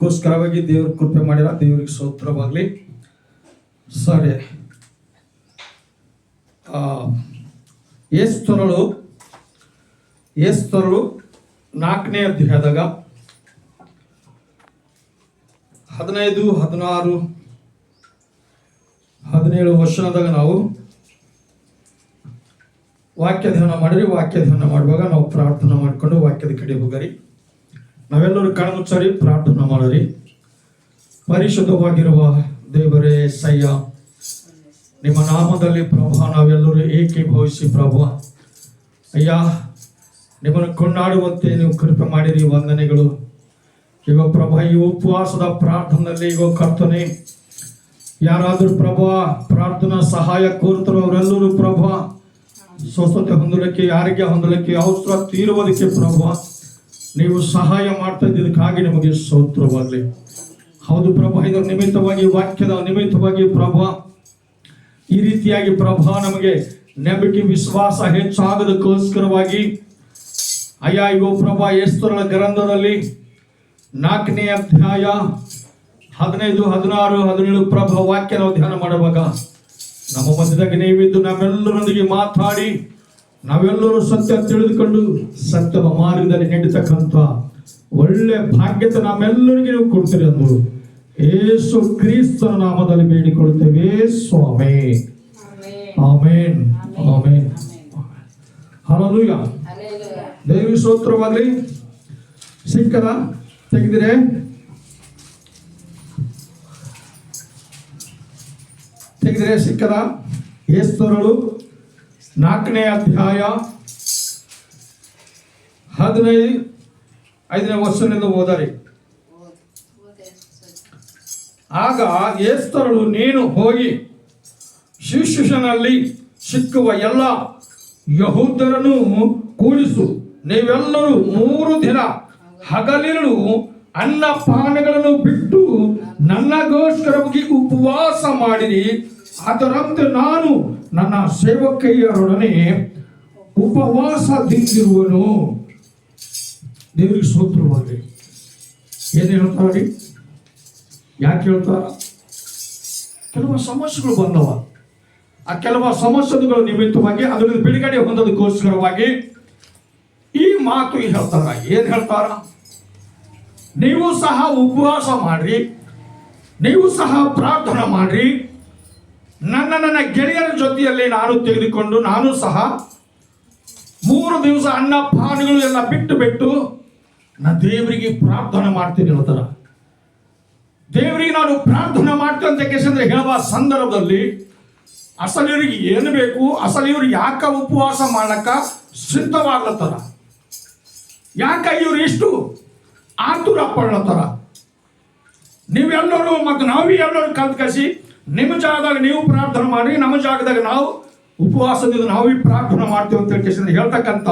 ಗೋಸ್ಕರವಾಗಿ ದೇವರು ಕೃಪೆ ಮಾಡಿರ, ದೇವರಿಗೆ ಸ್ತೋತ್ರವಾಗಲಿ. ಸರಿ, ಏಸ್ತರಳು 4ನೇ ಅಧ್ಯಾಯದಾಗ 15, 16, 17 ವರ್ಷದಾಗ ನಾವು ವಾಕ್ಯ ಧ್ಯಾನ ಮಾಡಿರಿ. ವಾಕ್ಯ ಧ್ಯಾನ ಮಾಡುವಾಗ ನಾವು ಪ್ರಾರ್ಥನೆ ಮಾಡಿಕೊಂಡು ವಾಕ್ಯದ ಕಡೆ ಹೋಗರಿ. ನಾವೆಲ್ಲರೂ ಕಣ್ಮುಚ್ಚರಿ, ಪ್ರಾರ್ಥನೆ ಮಾಡರಿ. ಪರಿಶುದ್ಧವಾಗಿರುವ ದೇವರೇ ಸಯ್ಯ, ನಿಮ್ಮ ನಾಮದಲ್ಲಿ ಪ್ರಭು ನಾವೆಲ್ಲರೂ ಏಕೀಭವಿಸಿ ಪ್ರಭು ಅಯ್ಯ ನಿಮ್ಮನ್ನು ಕೊಂಡಾಡುವಂತೆ ನೀವು ಕೃಪೆ ಮಾಡಿರಿ. ವಂದನೆಗಳು. ಈಗ ಪ್ರಭು ಈ ಉಪವಾಸದ ಪ್ರಾರ್ಥನೆಯಲ್ಲಿ ಈಗ ಕರ್ತನೆ, ಯಾರಾದರೂ ಪ್ರಭು ಪ್ರಾರ್ಥನಾ ಸಹಾಯ ಕೋರುತ್ತಾರೋ ಅವರೆಲ್ಲರೂ ಪ್ರಭು ಸ್ವಸ್ಥತೆ ಹೊಂದಲಿಕ್ಕೆ, ಆರೋಗ್ಯ ಹೊಂದಲಿಕ್ಕೆ, ಅವಸರ ತೀರುವುದಕ್ಕೆ ಪ್ರಭು ನೀವು ಸಹಾಯ ಮಾಡ್ತಾ ಇದ್ದಕ್ಕಾಗಿ ನಿಮಗೆ ಸ್ತೋತ್ರವಾಗಲಿ. ಹೌದು ಪ್ರಭು, ಇದರ ನಿಮಿತ್ತವಾಗಿ, ವಾಕ್ಯದ ನಿಮಿತ್ತವಾಗಿ ಪ್ರಭು ಈ ರೀತಿಯಾಗಿ ಪ್ರಭು ನಮಗೆ ನಂಬಿಕೆ ವಿಶ್ವಾಸ ಹೆಚ್ಚಾಗದಕ್ಕೋಸ್ಕರವಾಗಿ ಅಯ್ಯ ಇಗೋ ಪ್ರಭು ಎಸ್ತರಳ ಗ್ರಂಥದಲ್ಲಿ 4ನೇ ಅಧ್ಯಾಯ 15, 16, 17 ಪ್ರಭು ವಾಕ್ಯ ನಾವು ಧ್ಯಾನ ಮಾಡುವಾಗ ನಮ್ಮ ಮಧ್ಯದಾಗ ನೀವಿದ್ದು ನಮ್ಮೆಲ್ಲರೊಂದಿಗೆ ಮಾತಾಡಿ ನಾವೆಲ್ಲರೂ ಸತ್ಯ ತಿಳಿದುಕೊಂಡು ಸತ್ಯದ ಮಾರ್ಗದಲ್ಲಿ ನಡೀತಕ್ಕಂಥ ಒಳ್ಳೆ ಭಾಗ್ಯತೆ ನಮ್ಮೆಲ್ಲರಿಗೆ ನೀವು ಕೊಡ್ತೀರಿ ಎಂದು ಯೇಸು ಕ್ರಿಸ್ತನ ನಾಮದಲ್ಲಿ ಬೇಡಿಕೊಳ್ಳುತ್ತೇವೆ ಸ್ವಾಮಿ. ಆಮೇನ್, ಆಮೇನ್. ಹಲ್ಲೆಲೂಯಾ. ದೇವರಿಗೆ ಸ್ತೋತ್ರವಾಗಲಿ. ಸಿಕ್ಕದ ತೆಗೆದಿರೆ ಸಿಕ್ಕದ ಎಸ್ತರಳು 4ನೇ ಅಧ್ಯಾಯ 15ನೇ ವರ್ಷದಿಂದ ಓದರಿ. ಆಗ ಎಸ್ತರಳು, ನೀನು ಹೋಗಿ ಶಿಶುನಲ್ಲಿ ಸಿಕ್ಕುವ ಎಲ್ಲ ಯಹೂದರನ್ನು ಕೂಡಿಸು. ನೀವೆಲ್ಲರೂ 3 ದಿನ ಹಗಲಿರುಳು ಅನ್ನಪಾನಗಳನ್ನು ಬಿಟ್ಟು ನನ್ನಗೋಸ್ಕರವಾಗಿ ಉಪವಾಸ ಮಾಡಿರಿ. ಅದರಂತೆ ನಾನು ನನ್ನ ಸೇವಕೈಯರೊಡನೆ ಉಪವಾಸದಿಂದಿರುವನು. ದೇವರಿಗೆ ಸ್ತೋತ್ರವಾಗಲಿ. ಏನು ಹೇಳ್ತಾರಿ? ಯಾಕೆ ಹೇಳ್ತಾರ? ಕೆಲವು ಸಮಸ್ಯೆಗಳು ಬಂದವ. ಆ ಕೆಲವು ಸಮಸ್ಯೆಗಳ ನಿಮಿತ್ತವಾಗಿ ಅದರಿಂದ ಬಿಡುಗಡೆ ಹೊಂದೋದಕ್ಕೋಸ್ಕರವಾಗಿ ಈ ಮಾತು ಹೇಳ್ತಾರ. ಏನ್ ಹೇಳ್ತಾರ? ನೀವು ಸಹ ಉಪವಾಸ ಮಾಡ್ರಿ, ನೀವು ಸಹ ಪ್ರಾರ್ಥನೆ ಮಾಡ್ರಿ. ನನ್ನ ಗೆಳೆಯರ ಜೊತೆಯಲ್ಲಿ ನಾನು ತೆಗೆದುಕೊಂಡು ನಾನು ಸಹ 3 ದಿವಸ ಅನ್ನಪಾನಗಳು ಎಲ್ಲ ಬಿಟ್ಟು ನಾನು ದೇವರಿಗೆ ಪ್ರಾರ್ಥನೆ ಮಾಡ್ತೀನಿ ಹೇಳ್ತಾರ. ದೇವರಿಗೆ ನಾನು ಪ್ರಾರ್ಥನೆ ಮಾಡ್ತೀನಿ ಅಂತ ಕೇಳಿದ್ರೆ ಹೇಳುವ ಸಂದರ್ಭದಲ್ಲಿ ಅಸಲು ಇವ್ರಿಗೆ ಏನು ಬೇಕು, ಅಸಲು ಇವ್ರು ಯಾಕ ಉಪವಾಸ ಮಾಡ್ಲಕ್ಕ ಸಿದ್ಧವಾಗ್ಲತ್ತಾರ, ಯಾಕ ಇವ್ರು ಇಷ್ಟು ಆತುರ ಪಡ್ಲತ್ತಾರ. ನೀವೆಲ್ಲರೂ ಮತ್ತು ನಾವೆಲ್ಲರೂ ಕಲ್ತ್ಕಸಿ ನಿಮ್ಮ ಜಾಗದಾಗ ನೀವು ಪ್ರಾರ್ಥನೆ ಮಾಡಿ, ನಮ್ಮ ಜಾಗದಾಗ ನಾವು ಉಪವಾಸದಿಂದ ನಾವು ಪ್ರಾರ್ಥನೆ ಮಾಡ್ತೀವಿ ಅಂತ ಕೇಳಿದ್ರೆ ಹೇಳ್ತಕ್ಕಂಥ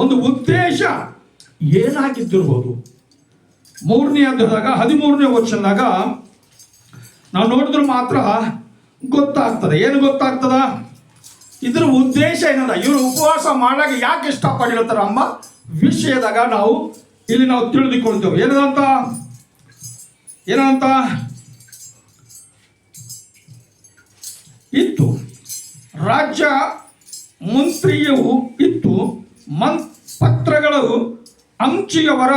ಒಂದು ಉದ್ದೇಶ ಏನಾಗಿದ್ದಿರ್ಬೋದು. 3ನೇ ಅಧ್ಯಾಯದಾಗ 13ನೇ ವಚನದಾಗ ನಾವು ನೋಡಿದ್ರೆ ಮಾತ್ರ ಗೊತ್ತಾಗ್ತದೆ. ಏನು ಗೊತ್ತಾಗ್ತದ? ಇದ್ರ ಉದ್ದೇಶ ಏನದ, ಇವರು ಉಪವಾಸ ಮಾಡಾಗ ಯಾಕೆ ಇಷ್ಟಪಡಿರ್ತಾರ ಎಂಬ ವಿಷಯದಾಗ ನಾವು ಇಲ್ಲಿ ನಾವು ತಿಳಿದುಕೊಳ್ತೇವೆ. ಏನಂತ ಇತ್ತು, ರಾಜ್ಯ ಮಂತ್ರಿಯು ಇತ್ತು, ಪತ್ರಗಳು ಅಂಚಿಯವರ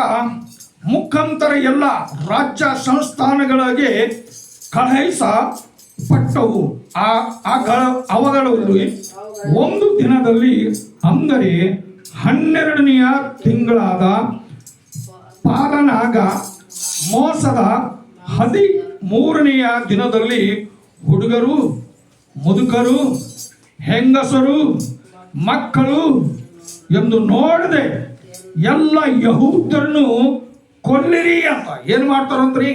ಮುಖಾಂತರ ಎಲ್ಲ ರಾಜ್ಯ ಸಂಸ್ಥಾನಗಳಿಗೆ ಕಳುಹಿಸಲ್ಪಟ್ಟವು. ಅವುಗಳಲ್ಲಿ ಒಂದು ದಿನದಲ್ಲಿ, ಅಂದರೆ 12ನೆಯ ತಿಂಗಳಾದ ಪಾಲನಾಗ ಮೋಸದ 13ನೆಯ ದಿನದಲ್ಲಿ ಹುಡುಗರು, ಮುದುಕರು, ಹೆಂಗಸರು, ಮಕ್ಕಳು ಎಂದು ನೋಡದೆ ಎಲ್ಲ ಯಹೂದ್ಯರನ್ನು ಕೊಲ್ಲಿರಿ ಅಂತ ಏನ್ ಮಾಡ್ತಾರಂತ್ರಿ?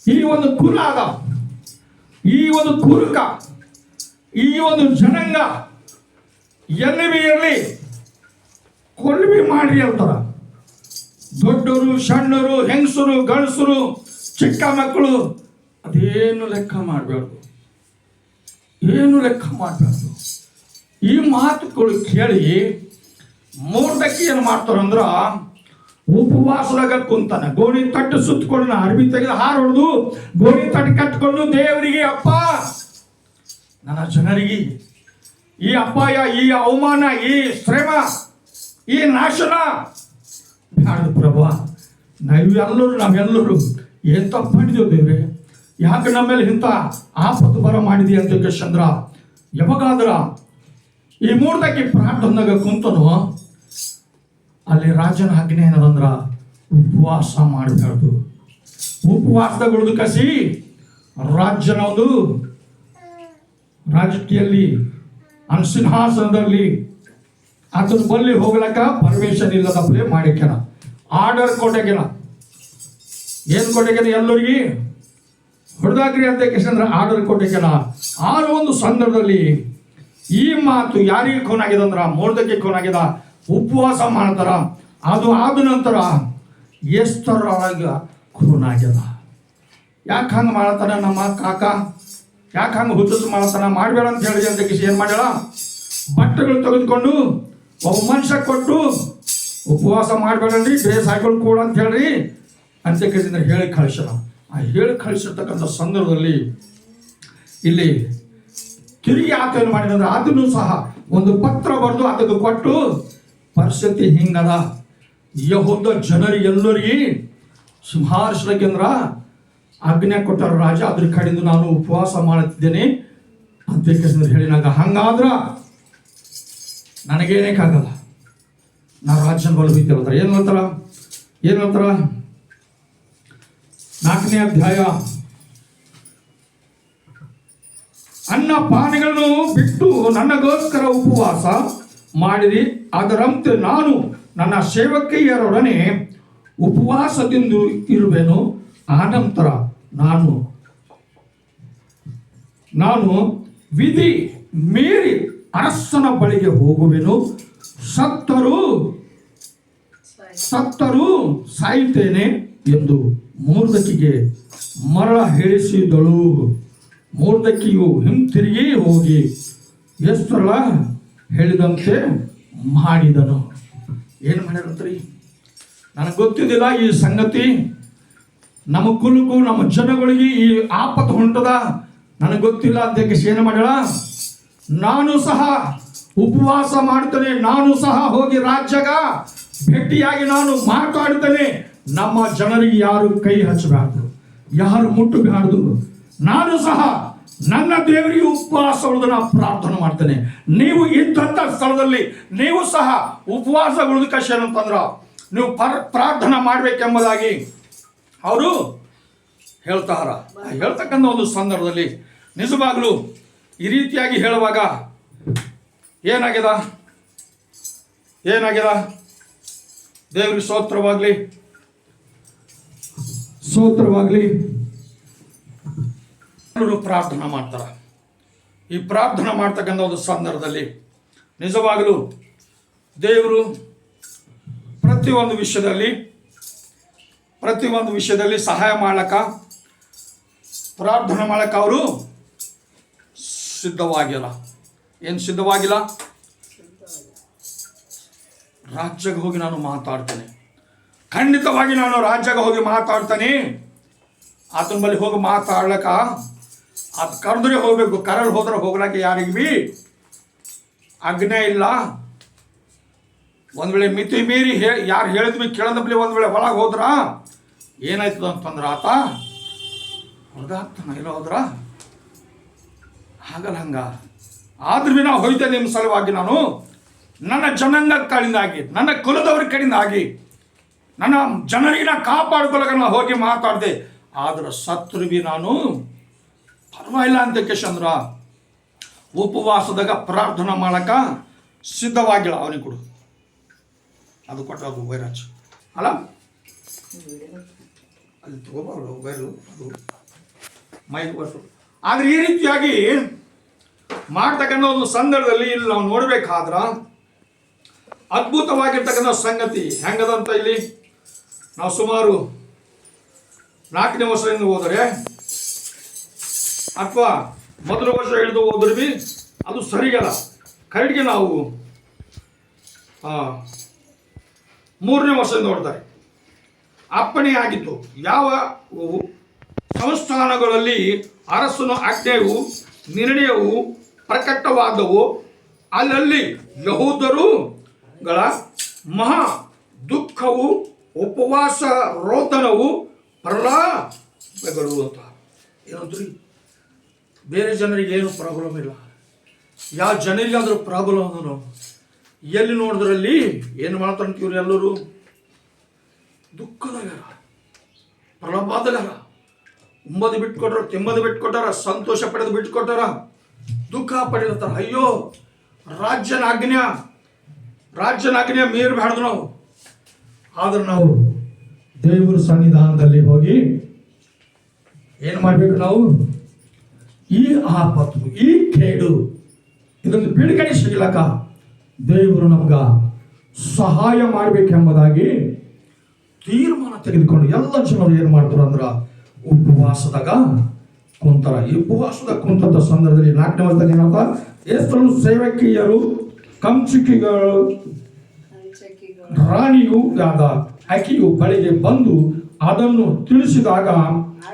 ಈ ಒಂದು ಕುಲ ಅದ, ಈ ಒಂದು ಕುರುಕ, ಈ ಒಂದು ಜನಾಂಗ ಎಲ್ಲಿರಲಿ ಕೊಲ್ವಿ ಮಾಡ್ರಿ ಅಂತಾರ. ದೊಡ್ಡವರು, ಸಣ್ಣರು, ಹೆಂಗಸರು, ಗಂಡಸರು, ಚಿಕ್ಕ ಮಕ್ಕಳು ಅದೇನು ಲೆಕ್ಕ ಮಾಡಬಾರ್ದು, ಏನು ಲೆಕ್ಕ ಮಾಡಬಾರ್ದು. ಈ ಮಾತುಗಳು ಕೇಳಿ ಮೂರ್ದಕ್ಕೆ ಏನು ಮಾಡ್ತಾರಂದ್ರ ಉಪವಾಸದಾಗ ಕುಂತಾನ, ಗೋಣಿ ತಟ್ಟು ಸುತ್ತಕೊಂಡು ಅರ್ಬಿ ತೆಗೆದು ಹಾರ ಹೊಡೆದು ಗೋಣಿ ತಟ್ಟು ಕಟ್ಕೊಂಡು ದೇವರಿಗೆ, ಅಪ್ಪ ನನ್ನ ಜನರಿಗೆ ಈ ಅಪಾಯ, ಈ ಅವಮಾನ, ಈ ಶ್ರಮ, ಈ ನಾಶನ ಬ್ಯಾಡ ಪ್ರಭು. ನಾವೆಲ್ಲರೂ ಏನ್ ತಪ್ಪು ಮಾಡಿದೆವು ದೇವ್ರೆ, ಯಾಕೆ ನಮ್ಮ ಮೇಲೆ ಇಂಥ ಆಪತ್ತು ಬರ ಮಾಡಿದಿ ಅಂತ ಚಂದ್ರ ಯಾವಾಗಾದ್ರ ಈ ಮೂರ್ದಕ್ಕೆ ಪ್ರಾರ್ಥನೆಗ ಕುಂತನು. ಅಲ್ಲಿ ರಾಜನ ಆಜ್ಞೆ ಏನದಂದ್ರ ಉಪವಾಸ ಮಾಡಬಾರ್ದು. ಉಪವಾಸದಾಗ ಉಳಿದು ಕಸಿ ರಾಜ್ಯನ ಒಂದು ರಾಜಕೀಯಲ್ಲಿ ಸಿಂಹಾಸನದಲ್ಲಿ ಆತನ ಬಲ್ಲಿ ಹೋಗ್ಲಕ್ಕ ಪರ್ಮಿಷನ್ ಇಲ್ಲದ ಪ್ಲೇ ಮಾಡಿಕ್ಯಾನ, ಆರ್ಡರ್ ಕೊಟ್ಟಾಗ್ಯಾನ. ಏನ್ ಕೊಟ್ಟಾಗ್ಯಾನ? ಎಲ್ಲರಿಗೆ ಹೊಡೆದಾಕ್ರಿ ಅಂತ ಕೇಸಂದ್ರ ಆರ್ಡರ್ ಕೊಟ್ಟಾಗ್ಯಾನ. ಆ ಒಂದು ಸಂದರ್ಭದಲ್ಲಿ ಈ ಮಾತು ಯಾರಿಗೆ ಖೂನ್ ಆಗಿದೆ ಅಂದ್ರ ಮೊರ್ದೆಕೈ ಖೂನ್ ಆಗ್ಯದ. ಉಪವಾಸ ಮಾಡ್ತಾರ. ಅದು ಆದ ನಂತರ ಎಷ್ಟರೊಳಗ ಖೂನ್ ಆಗ್ಯದ. ಯಾಕೆ ಹಂಗೆ ಮಾಡತಾನ ನಮ್ಮ ಕಾಕ? ಯಾಕೆ ಹಂಗೆ ಹುಚ್ಚು ಮಾಡತಾನ? ಮಾಡಬೇಡ ಅಂತ ಹೇಳಿದೆ ಅಂತ ಕಿಸಿ ಏನು ಮಾಡ್ಯಾಳ? ಬಟ್ಟೆಗಳು ತೆಗೆದುಕೊಂಡು ಒಬ್ಬ ಮನುಷ್ಯ ಕೊಟ್ಟು ಉಪವಾಸ ಮಾಡಬೇಡ್ರಿ, ಡ್ರೆಸ್ ಹಾಕೊಂಡು ಕೂಡ ಅಂತ ಹೇಳ್ರಿ ಅಂತ ಕೇಳಿದ್ರೆ ಹೇಳಿ ಕಳಿಸೋಣ. ಆ ಹೇಳಿ ಕಳಿಸಿರ್ತಕ್ಕಂಥ ಸಂದರ್ಭದಲ್ಲಿ ಇಲ್ಲಿ ತಿರುಗಿ ಆತ ಏನು ಮಾಡಿದಂದ್ರೆ ಅದನ್ನು ಸಹ ಒಂದು ಪತ್ರ ಬರೆದು ಅದಕ್ಕೆ ಕೊಟ್ಟು, ಪರಿಸ್ಥಿತಿ ಹಿಂಗದ, ಯಹೂದ ಜನರಿಗೆಲ್ಲರಿಗೆ ಸಿಂಹಾಸನಕ್ಕೆಂದ್ರ ಆಜ್ಞೆ ಕೊಟ್ಟಾರ ರಾಜ, ಅದ್ರ ಕಡೆಯಿಂದ ನಾನು ಉಪವಾಸ ಮಾಡುತ್ತಿದ್ದೇನೆ ಅಂತ ಕೇಳಿದ್ರೆ ಹೇಳಿನಾಗ, ಹಂಗಾದ್ರ ನನಗೇನೇಕಾಗಲ್ಲ, ನಾ ರಾಜ್ಯನ ಬಲು ಬಿದ್ದಿರ್ತಾರೆ. ಏನು ಹೇಳ್ತಾರ 4ನೇ ಅಧ್ಯಾಯ, ಅನ್ನ ಪಾನಗಳನ್ನು ಬಿಟ್ಟು ನನಗೋಸ್ಕರ ಉಪವಾಸ ಮಾಡಿರಿ, ಅದರಂತೆ ನಾನು ನನ್ನ ಸೇವಕಿಯರೊಡನೆ ಉಪವಾಸದಿಂದ ಇರುವೆನು. ಆನಂತರ ನಾನು ವಿಧಿ ಮೀರಿ ಅರಸನ ಬಳಿಗೆ ಹೋಗುವೆನು, ಸತ್ತರೂ ಸಾಯುತ್ತೇನೆ ಎಂದು ಮೊರ್ದೆಕೈಗೆ ಮರಳ ಹೇಳಿಸಿದಳು. ಮೊರ್ದೆಕೈಯು ಹಿಂತಿರುಗಿ ಹೋಗಿ ಎಸ್ತಳ ಹೇಳಿದಂತೆ ಮಾಡಿದನು. ಏನು ಮಾಡ್ಯಾರಂತ್ರಿ? ನನಗೆ ಗೊತ್ತಿದ್ದಿಲ್ಲ ಈ ಸಂಗತಿ. ನಮ್ಮ ಕುಲಕ್ಕೂ ನಮ್ಮ ಜನಗಳಿಗೆ ಈ ಆಪತ್ತು ಹೊಂಟದ, ನನಗೆ ಗೊತ್ತಿಲ್ಲ ಅಂತ ಏನು ಮಾಡ್ಯಾಳ? ನಾನು ಸಹ ಉಪವಾಸ ಮಾಡ್ತೇನೆ, ನಾನು ಸಹ ಹೋಗಿ ರಾಜ್ಯಾಗ ಭೇಟಿಯಾಗಿ ನಾನು ಮಾತಾಡ್ತೇನೆ. ನಮ್ಮ ಜನರಿಗೆ ಯಾರು ಕೈ ಹಚ್ಚಬಾರ್ದು, ಯಾರು ಮುಟ್ಟಬಾರ್ದು. ನಾನು ಸಹ ನನ್ನ ದೇವರಿಗೆ ಉಪವಾಸ ಉಳಿದು ನಾನು ಪ್ರಾರ್ಥನೆ ಮಾಡ್ತೇನೆ. ನೀವು ಇದ್ದಂಥ ಸ್ಥಳದಲ್ಲಿ ನೀವು ಸಹ ಉಪವಾಸ ಉಳಿದು ಕಷ್ಟ ಅಂತಂದ್ರ ನೀವು ಪ್ರಾರ್ಥನೆ ಮಾಡ್ಬೇಕೆಂಬುದಾಗಿ ಅವರು ಹೇಳ್ತಾರ. ಹೇಳ್ತಕ್ಕಂಥ ಒಂದು ಸಂದರ್ಭದಲ್ಲಿ ನಿಜವಾಗ್ಲೂ ಈ ರೀತಿಯಾಗಿ ಹೇಳುವಾಗ ಏನಾಗ್ಯದ? ದೇವರಿಗೆ ಸ್ತೋತ್ರವಾಗ್ಲಿ. ಎಲ್ಲರೂ ಪ್ರಾರ್ಥನೆ ಮಾಡ್ತಾರ. ಈ ಪ್ರಾರ್ಥನೆ ಮಾಡ್ತಕ್ಕಂಥ ಒಂದು ಸಂದರ್ಭದಲ್ಲಿ ನಿಜವಾಗಲೂ ದೇವರು ಪ್ರತಿಯೊಂದು ವಿಷಯದಲ್ಲಿ ಸಹಾಯ ಮಾಡಕ, ಪ್ರಾರ್ಥನೆ ಮಾಡಕ ಅವರು ಸಿದ್ಧವಾಗಿಲ್ಲ. ಏನು ಸಿದ್ಧವಾಗಿಲ್ಲ? ರಾಜ್ಯಕ್ಕೆ ಹೋಗಿ ನಾನು ಮಾತಾಡ್ತೇನೆ, ಖಂಡಿತವಾಗಿ ನಾನು ರಾಜ್ಯಕ್ಕೆ ಹೋಗಿ ಮಾತಾಡ್ತೇನೆ. ಆತನ ಬಳಿ ಹೋಗಿ ಮಾತಾಡ್ಲಕ್ಕ ಅದು ಕರೆದ್ರೆ ಹೋಗ್ಬೇಕು, ಕರಲ್ ಹೋದ್ರೆ ಹೋಗ್ಲಕ್ಕೆ ಯಾರಿಗೆ ಭೀ ಆಜ್ಞೆ ಇಲ್ಲ. ಒಂದು ವೇಳೆ ಮಿತಿ ಮೀರಿ ಯಾರು ಹೇಳಿದ್ವಿ ಕೇಳದಬ್ಲಿ ಒಂದು ವೇಳೆ ಒಳಗೆ ಹೋದ್ರ ಏನಾಯ್ತದ ಅಂತಂದ್ರೆ ಆತ ಹೊರಗಾಗ್ತಾನ. ಇಲ್ಲ ಹೋದ್ರ ಹಾಗಲ್ಲ. ಆದ್ರೂ ಭೀ ನಾವು ಹೋಯ್ತೇನೆ ನಿಮ್ಮ ಸಲುವಾಗಿ. ನಾನು ನನ್ನ ಜನಾಂಗ ಕಡೆಯಿಂದಾಗಿ, ನನ್ನ ಕುಲದವ್ರ ಕಡೆಯಿಂದಾಗಿ, ನನ್ನ ಜನರಿಗೆ ನಾ ಕಾಪಾಡ್ಕೊಳ್ಳೋಕೆ ನಾನು ಹೋಗಿ ಮಾತಾಡಿದೆ. ಆದ್ರೆ ಸತ್ರು ಭೀ ನಾನು ಪರವಾಗಿಲ್ಲ ಅಂತ ಕೇಶಂದ್ರ ಉಪವಾಸದಾಗ ಪ್ರಾರ್ಥನೆ ಮಾಡಕ ಸಿದ್ಧವಾಗಿಲ್ಲ. ಅವನಿಗೆ ಕೊಡು, ಅದು ಕೊಟ್ಟು ಅದು ವೈರಾಜ್ ಅಲ್ಲ, ಅಲ್ಲಿ ತಗೋಬಾರ್ದು ವೈರು, ಅದು ಮೈಕ್ ಬರ್ತು. ಆದರೆ ಈ ರೀತಿಯಾಗಿ ಮಾಡ್ತಕ್ಕಂಥ ಒಂದು ಸಂದರ್ಭದಲ್ಲಿ ಇಲ್ಲಿ ನಾವು ನೋಡ್ಬೇಕಾದ್ರ ಅದ್ಭುತವಾಗಿರ್ತಕ್ಕಂಥ ಸಂಗತಿ ಹೆಂಗದಂತ ಇಲ್ಲಿ ನಾವು ಸುಮಾರು 4ನೇ ವರ್ಷದಿಂದ ಹೋದರೆ ಅಥವಾ ಮೊದಲ ವರ್ಷ ಹಿಡಿದು ಹೋದ್ರೆ ಭೀ ಅದು ಸರಿಗಲ್ಲ. ಕರೆಕ್ಟ್ಗೆ ನಾವು 3ನೇ ವರ್ಷದಿಂದ ನೋಡ್ತಾರೆ. ಅಪ್ಪಣೆಯಾಗಿತ್ತು. ಯಾವ ಸಂಸ್ಥಾನಗಳಲ್ಲಿ ಅರಸನ ಆಜ್ಞೆಯು ನಿರ್ಣಯವು ಪ್ರಕಟವಾದವು ಅಲ್ಲಲ್ಲಿ ಯಹೂದರುಗಳ ಮಹಾ ದುಃಖವು, ಉಪವಾಸ, ರೋದನವು, ಪ್ರಲಾಪಗಳು ಅಂತ. ಏನಂದ್ರಿ? ಬೇರೆ ಜನರಿಗೆ ಏನು ಪ್ರಾಬ್ಲಮ್ ಇಲ್ಲ, ಯಾವ ಜನರಿಗಾದ್ರೂ ಪ್ರಾಬ್ಲಮ್ ಅದನ್ನು ಎಲ್ಲಿ ನೋಡಿದ್ರಲ್ಲಿ ಏನು ಮಾಡ್ತಾರಂತೀವ್ರಿ? ಎಲ್ಲರೂ ದುಃಖದಾಗಾರ, ಪ್ರಲಾಪದಾಗಾರ, ಉಂಬದು ಬಿಟ್ಕೊಟ್ರ, ತಿಂಬದು ಬಿಟ್ಕೊಟ್ಟಾರ, ಸಂತೋಷ ಪಡೆದು ಬಿಟ್ಕೊಟ್ಟಾರ, ದುಃಖ ಪಡೆದಿರ್ತಾರ. ಅಯ್ಯೋ ರಾಜ್ಯನ ಆಜ್ಞೆ ಮೀರಬಾರ್ದು ನಾವು. ಆದ್ರೆ ನಾವು ದೇವರ ಸನ್ನಿಧಾನದಲ್ಲಿ ಹೋಗಿ ಏನು ಮಾಡಬೇಕು? ನಾವು ಈ ಆಪತ್ತು, ಈ ಕೇಡು, ಇದೊಂದು ಬಿಡುಗಡೆ ಸಿಗಲಕ್ಕ ದೇವರು ನಮ್ಗ ಸಹಾಯ ಮಾಡಬೇಕೆಂಬುದಾಗಿ ತೀರ್ಮಾನ ತೆಗೆದುಕೊಂಡು ಎಲ್ಲ ಜನರು ಏನು ಮಾಡ್ತಾರೆ ಅಂದ್ರೆ ಉಪವಾಸದಾಗ ಕುಂತಾರ. ಈ ಉಪವಾಸದಾಗ ಕುಂತ ಸಂದರ್ಭದಲ್ಲಿ 4ನೇ ವರ್ಷದಲ್ಲಿ ಏನಂತ, ಎಷ್ಟೊಂದು ಸೇವಕಿಯರು, ಕಂಚುಕಿಗಳು, ರಾಣಿಯು ಆದ ಆಕೆಯು ಬಳಿಗೆ ಬಂದು ಅದನ್ನು ತಿಳಿಸಿದಾಗ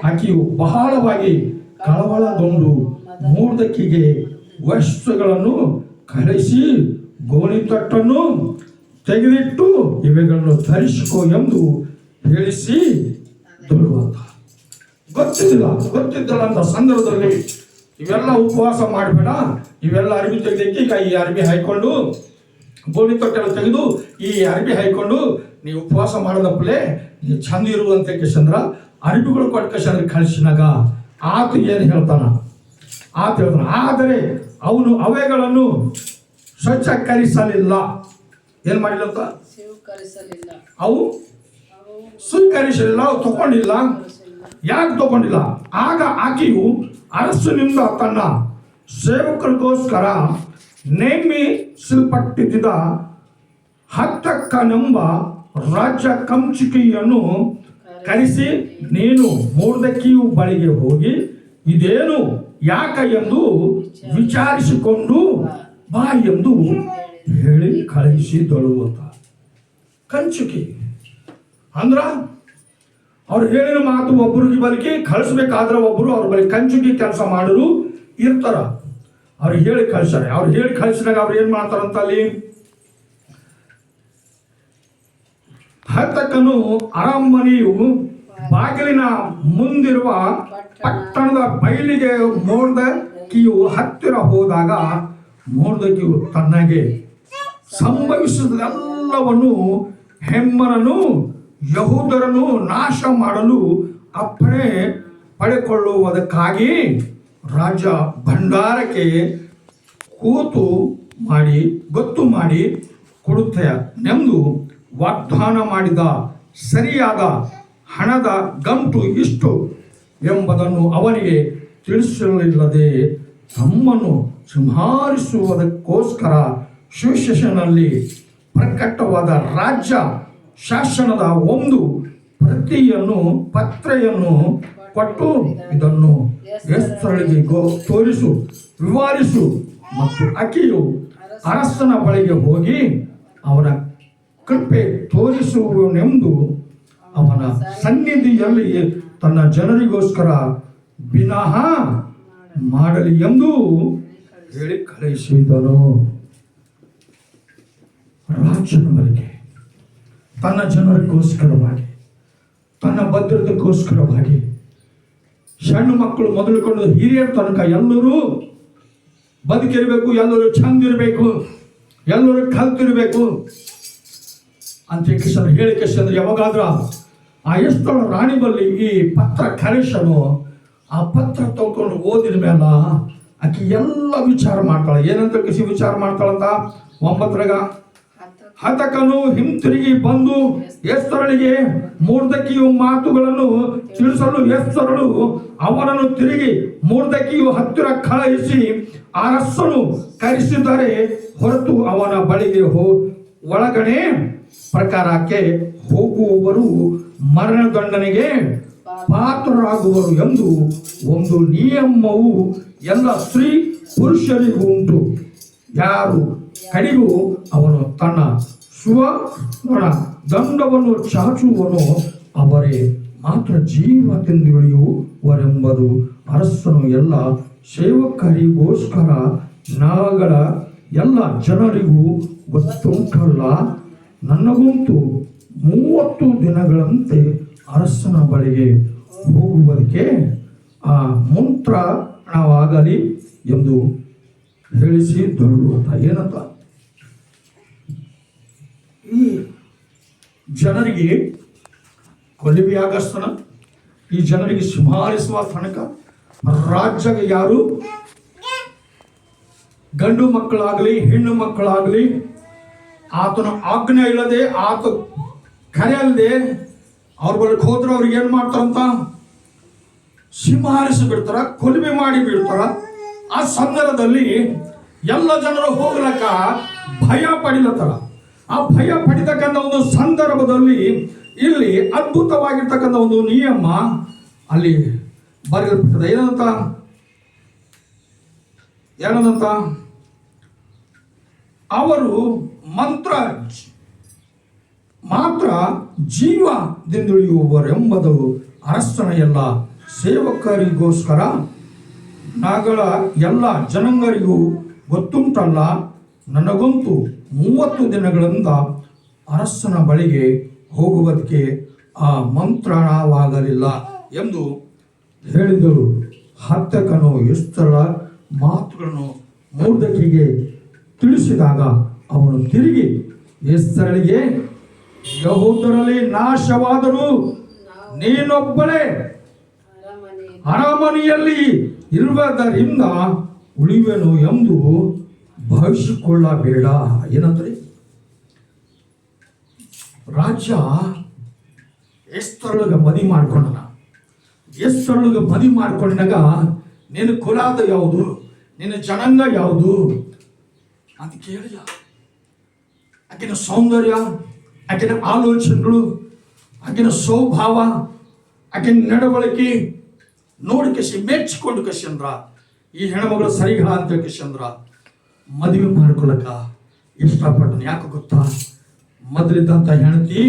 ಆಕೆಯು ಬಹಳವಾಗಿ ಕಳವಳಗೊಂಡು ಮೂರ್ದಕ್ಕಿಗೆ ವಸ್ತುಗಳನ್ನು ಕಳಿಸಿ ಗೋಣಿತಟ್ಟನ್ನು ತೆಗೆದಿಟ್ಟು ಇವೆಗಳನ್ನು ಧರಿಸಿಕೋ ಎಂದು ಹೇಳಿಸಿ ದೊಡ್ಡುವಂತ. ಗೊತ್ತಿದ್ದಿಲ್ಲ ಅಂತ ಸಂದರ್ಭದಲ್ಲಿ ಇವೆಲ್ಲ ಉಪವಾಸ ಮಾಡಬೇಡ, ಇವೆಲ್ಲ ಅರ್ಬಿ ತೆಗೆದಕ್ಕೆ ಈಗ ಈ ಅರ್ಬಿ ಹಾಯ್ಕೊಂಡು, ಗೋಣಿ ತೊಟ್ಟೆಲ್ಲ ತೆಗೆದು ಈ ಅರ್ಬಿ ಹಾಯ್ಕೊಂಡು ನೀವು ಉಪವಾಸ ಮಾಡೋದಪ್ಪಲೆ ನೀವು ಚಂದ ಇರುವಂತೆ ಕೇಶಂದ್ರ ಅರ್ಬಿಗಳು ಕೊಟ್ಟ ಕೇಶಂದ್ರ ಕಳಿಸಿನಾಗ ಆತ ಏನು ಹೇಳ್ತಾನ? ಆದರೆ ಅವನು ಅವೆಗಳನ್ನು ಸ್ವಚ್ಛಕರಿಸಲಿಲ್ಲ. ಏನು ಮಾಡಿಲ್ಲ ಅಂತ? ಅವು ಸ್ವೀಕರಿಸಲಿಲ್ಲ, ಅವು ತಗೊಂಡಿಲ್ಲ. ಯಾಕೆ ತಗೊಂಡಿಲ್ಲ? ಆಗ ಆಕೆಯು ಅರಸನಿಂದ ತನ್ನ ಸೇವಕರಿಗೋಸ್ಕರ ನೇಮಿಸಲ್ಪಟ್ಟಿದ್ದ ಹತ್ತಕ್ಕನೆಂಬ ರಾಜ್ಯ ಕಂಚುಕಿಯನ್ನು ಕರೆಸಿ, ನೀನು ಮೊರ್ದೆಕೈಯ ಬಳಿಗೆ ಹೋಗಿ ಇದೇನು ಯಾಕ ಎಂದು ವಿಚಾರಿಸಿಕೊಂಡು ಬಾ ಎಂದು ಹೇಳಿ ಕಳಿಸಿದಳು ಅಂತ. ಕಂಚುಕಿ ಅಂದ್ರ ಅವ್ರು ಹೇಳಿದ ಮಾತು ಒಬ್ಬರಿಗೆ ಬಲಿಕೆ ಕಳಿಸ್ಬೇಕಾದ್ರೆ ಒಬ್ಬರು ಅವ್ರ ಬಳಿ ಕಂಚುಕಿ ಕೆಲಸ ಮಾಡಲು ಇರ್ತಾರ. ಅವ್ರಿಗೆ ಹೇಳಿ ಕಳಿಸ್ತಾರೆ. ಅವ್ರು ಹೇಳಿ ಕಳಿಸಿದಾಗ ಅವ್ರು ಏನ್ ಮಾಡ್ತಾರಂತ, ಅಲ್ಲಿ ಹತಕನು ಅರಮನೆಯು ಬಾಗಿಲಿನ ಮುಂದಿರುವ ಪಟ್ಟಣದ ಬಯಲಿಗೆ ಮೊರ್ದೆಕೈಯು ಹತ್ತಿರ ಹೋದಾಗ ಮೊರ್ದೆಕೈಯು ತನಗೆ ಸಂಭವಿಸಿದೆಲ್ಲವನ್ನು ಹೇಮಾನನು ಯಹೂದರನ್ನು ನಾಶ ಮಾಡಲು ಅಪ್ಪಣೆ ಪಡೆದುಕೊಳ್ಳುವುದಕ್ಕಾಗಿ ರಾಜ ಭಂಡಾರಕ್ಕೆ ಗೊತ್ತು ಮಾಡಿ ಕೊಡುತ್ತೇನೆಂದು ವಾಗ್ದಾನ ಮಾಡಿದ ಸರಿಯಾದ ಹಣದ ಗಂಟು ಇಷ್ಟು ಎಂಬುದನ್ನು ಅವನಿಗೆ ತಿಳಿಸಲಿಲ್ಲದೆ ತಮ್ಮನ್ನು ಸಂಹರಿಸುವುದಕ್ಕೋಸ್ಕರ ಸುಶೇಷನಲ್ಲಿ ಪ್ರಕಟವಾದ ರಾಜ್ಯ ಶಾಸನದ ಒಂದು ಪತ್ರೆಯನ್ನು ಕೊಟ್ಟು ಇದನ್ನು ಎಸ್ತರಳಿಗೆ ತೋರಿಸು, ವಿವರಿಸು. ಮತ್ತು ಆಕೆಯು ಅರಸನ ಬಳಿಗೆ ಹೋಗಿ ಅವನ ಕೃಪೆ ತೋರಿಸುವನೆಂದು ಅವನ ಸನ್ನಿಧಿಯಲ್ಲಿ ತನ್ನ ಜನರಿಗೋಸ್ಕರ ವಿನಃ ಮಾಡಲಿ ಎಂದು ಹೇಳಿ ಕಳಿಸಿದನು. ರಾಜನ ಬಳಿಗೆ ತನ್ನ ಜನರಿಗೋಸ್ಕರವಾಗಿ, ತನ್ನ ಭದ್ರತೆಗೋಸ್ಕರವಾಗಿ, ಸಣ್ಣ ಮಕ್ಕಳು ಮೊದಲುಕೊಂಡು ಹಿರಿಯರ ತನಕ ಎಲ್ಲರೂ ಬದುಕಿರಬೇಕು, ಎಲ್ಲರೂ ಚಂದ ಇರಬೇಕು, ಎಲ್ಲರೂ ಕಲ್ತಿರಬೇಕು ಅಂತ ಹೇಳಿ ಕೇಶಂದ್ರೆ ಯಾವಾಗಾದ್ರ ಆ ಎಷ್ಟೋ ರಾಣಿ ಬಲ್ಲಿ ಈ ಪತ್ರ ಕರೆಸನು. ಆ ಪತ್ರ ತಗೊಂಡು ಓದಿದ ಮೇಲೆ ಆಕೆ ಎಲ್ಲ ವಿಚಾರ ಮಾಡ್ತಾಳೆ. ಏನಂತ ವಿಚಾರ ಮಾಡ್ತಾಳಂತ 9ರಾಗ, ಹತಕನು ಹಿಂತಿರುಗಿ ಬಂದು ಎಸ್ತರಳಿಗೆ ಮೊರ್ದೆಕೈಯ ಮಾತುಗಳನ್ನು ತಿಳಿಸಲು ಎಸ್ತರಳು ಅವನನ್ನು ತಿರುಗಿ ಮೊರ್ದೆಕೈಯ ಹತ್ತಿರ ಕಳುಹಿಸಿ ಅರಸನು ಕರೆಸಿದರೆ ಹೊರತು ಅವನ ಬಳಿಗೆ ಒಳಗಡೆ ಪ್ರಕಾರಕ್ಕೆ ಹೋಗುವವರು ಮರಣದಂಡನೆಗೆ ಪಾತ್ರರಾಗುವರು ಎಂದು ಒಂದು ನಿಯಮವು ಎಲ್ಲ ಸ್ತ್ರೀ ಪುರುಷರಿಗೂ ಉಂಟು. ಯಾರು ಕಡೆಗೂ ಅವನು ತನ್ನ ಸುವರ್ಣ ದಂಡವನ್ನು ಚಾಚುವನು ಅವರೇ ಮಾತ್ರ ಜೀವ ತಿಂದುಳಿಯುವರೆಂಬುದು ಅರಸನು ಎಲ್ಲ ಸೇವಕರಿಗೋಸ್ಕರ ನಾಗಳ ಎಲ್ಲ ಜನರಿಗೂ ಗೊತ್ತುಂಟಲ್ಲ. ನನಗಂತೂ 30 ದಿನಗಳಂತೆ ಅರಸನ ಬಳಿಗೆ ಹೋಗುವುದಕ್ಕೆ ಮಂತ್ರಣವಾಗಲಿ ಎಂದು ಹೇಳಿಸಿದಳು ಅಂತ. ಏನಂತ? ಈ ಜನರಿಗೆ ಕೊಲಿಬಿಯಾಗಸ್ತನ, ಈ ಜನರಿಗೆ ಸಿಂಹಾರಿಸುವ ತನಕ ರಾಜ್ಯಗೆ ಯಾರು ಗಂಡು ಮಕ್ಕಳಾಗಲಿ ಹೆಣ್ಣು ಮಕ್ಕಳಾಗಲಿ ಆತನ ಆಜ್ಞೆ ಇಲ್ಲದೆ ಆತ ಕರೆಯಲ್ಲದೆ ಅವ್ರ ಬಳಿಗೆ ಹೋದ್ರೆ ಅವ್ರಿಗೆ ಏನು ಮಾಡ್ತಾರಂತ? ಸಿಂಹಾರಿಸಿ ಬಿಡ್ತಾರ, ಕೊಲಿಬೆ ಮಾಡಿ ಬಿಡ್ತಾರ. ಆ ಸಂದರ್ಭದಲ್ಲಿ ಎಲ್ಲ ಜನರು ಹೋಗ್ಲಕ್ಕ ಭಯ ಪಡಿಲತ್ತಾರ. ಆ ಭಯ ಪಡಿತಕ್ಕಂಥ ಒಂದು ಸಂದರ್ಭದಲ್ಲಿ ಇಲ್ಲಿ ಅದ್ಭುತವಾಗಿರ್ತಕ್ಕಂಥ ಒಂದು ನಿಯಮ ಅಲ್ಲಿ ಬರೆಯಲ್ಪಟ್ಟದೆ. ಏನಂತ? ಅವರು ಮಾತ್ರ ಜೀವದಿಂದುಳಿಯುವರೆಂಬುದು ಅರಸನ ಎಲ್ಲ ಸೇವಕರಿಗೋಸ್ಕರ ನಾಗಳ ಎಲ್ಲ ಜನಾಂಗರಿಗೂ ಗೊತ್ತುಂಟಲ್ಲ. ನನಗಂತೂ 30 ದಿನಗಳಿಂದ ಅರಸನ ಬಳಿಗೆ ಹೋಗುವುದಕ್ಕೆ ಮಂತ್ರಣವಾಗಲಿಲ್ಲ ಎಂದು ಹೇಳಿದಳು. ಹತ್ತಕನು ಎಷ್ಟರ ಮಾತುಗಳನ್ನು ಮೊರ್ದೆಕೈಗೆ ತಿಳಿಸಿದಾಗ ಅವನು ತಿರುಗಿ ಎಸ್ತರಳಿಗೆ, ಯೆಹೂದ್ಯರಲ್ಲಿ ನಾಶವಾದರೂ ನೀನೊಬ್ಬಳೇ ಅರಮನೆಯಲ್ಲಿ ಇರುವುದರಿಂದ ಉಳಿವೆನು ಎಂದು ಭಾವಿಸಿಕೊಳ್ಳಬೇಡ. ಏನಂದ್ರೆ, ರಾಜ್ಯ ಎಸ್ತರೊಳಗೆ ಮದಿ ಮಾಡ್ಕೊಂಡನ. ಎಸ್ತರೊಳಗೆ ಮದಿ ಮಾಡ್ಕೊಂಡಾಗ ನಿನ್ನ ಕುಲಾದ ಯಾವುದು, ನಿನ್ನ ಜನಾಂಗ ಯಾವುದು ಅಂತ ಕೇಳಿದ. ಆಕಿನ ಸೌಂದರ್ಯ, ಆಕಿನ ಆಲೋಚನೆಗಳು, ಆಕಿನ ಸ್ವಭಾವ, ಆಕಿನ ನಡವಳಿಕೆ ನೋಡಿ ಕಸಿ ಮೆಚ್ಚಿಕೊಂಡು ಕಸಿಂದ್ರ ಈ ಹೆಣ್ಮಗಳು ಸರಿಗ ಅಂತ ಕಸಿಂದ್ರ ಮದುವೆ ಮಾಡ್ಕೊಳಕ ಇಷ್ಟಪಟ್ಟನು. ಯಾಕೆ ಗೊತ್ತಾ? ಮೊದಲಿದ್ದಂಥ ಹೆಂಡತಿ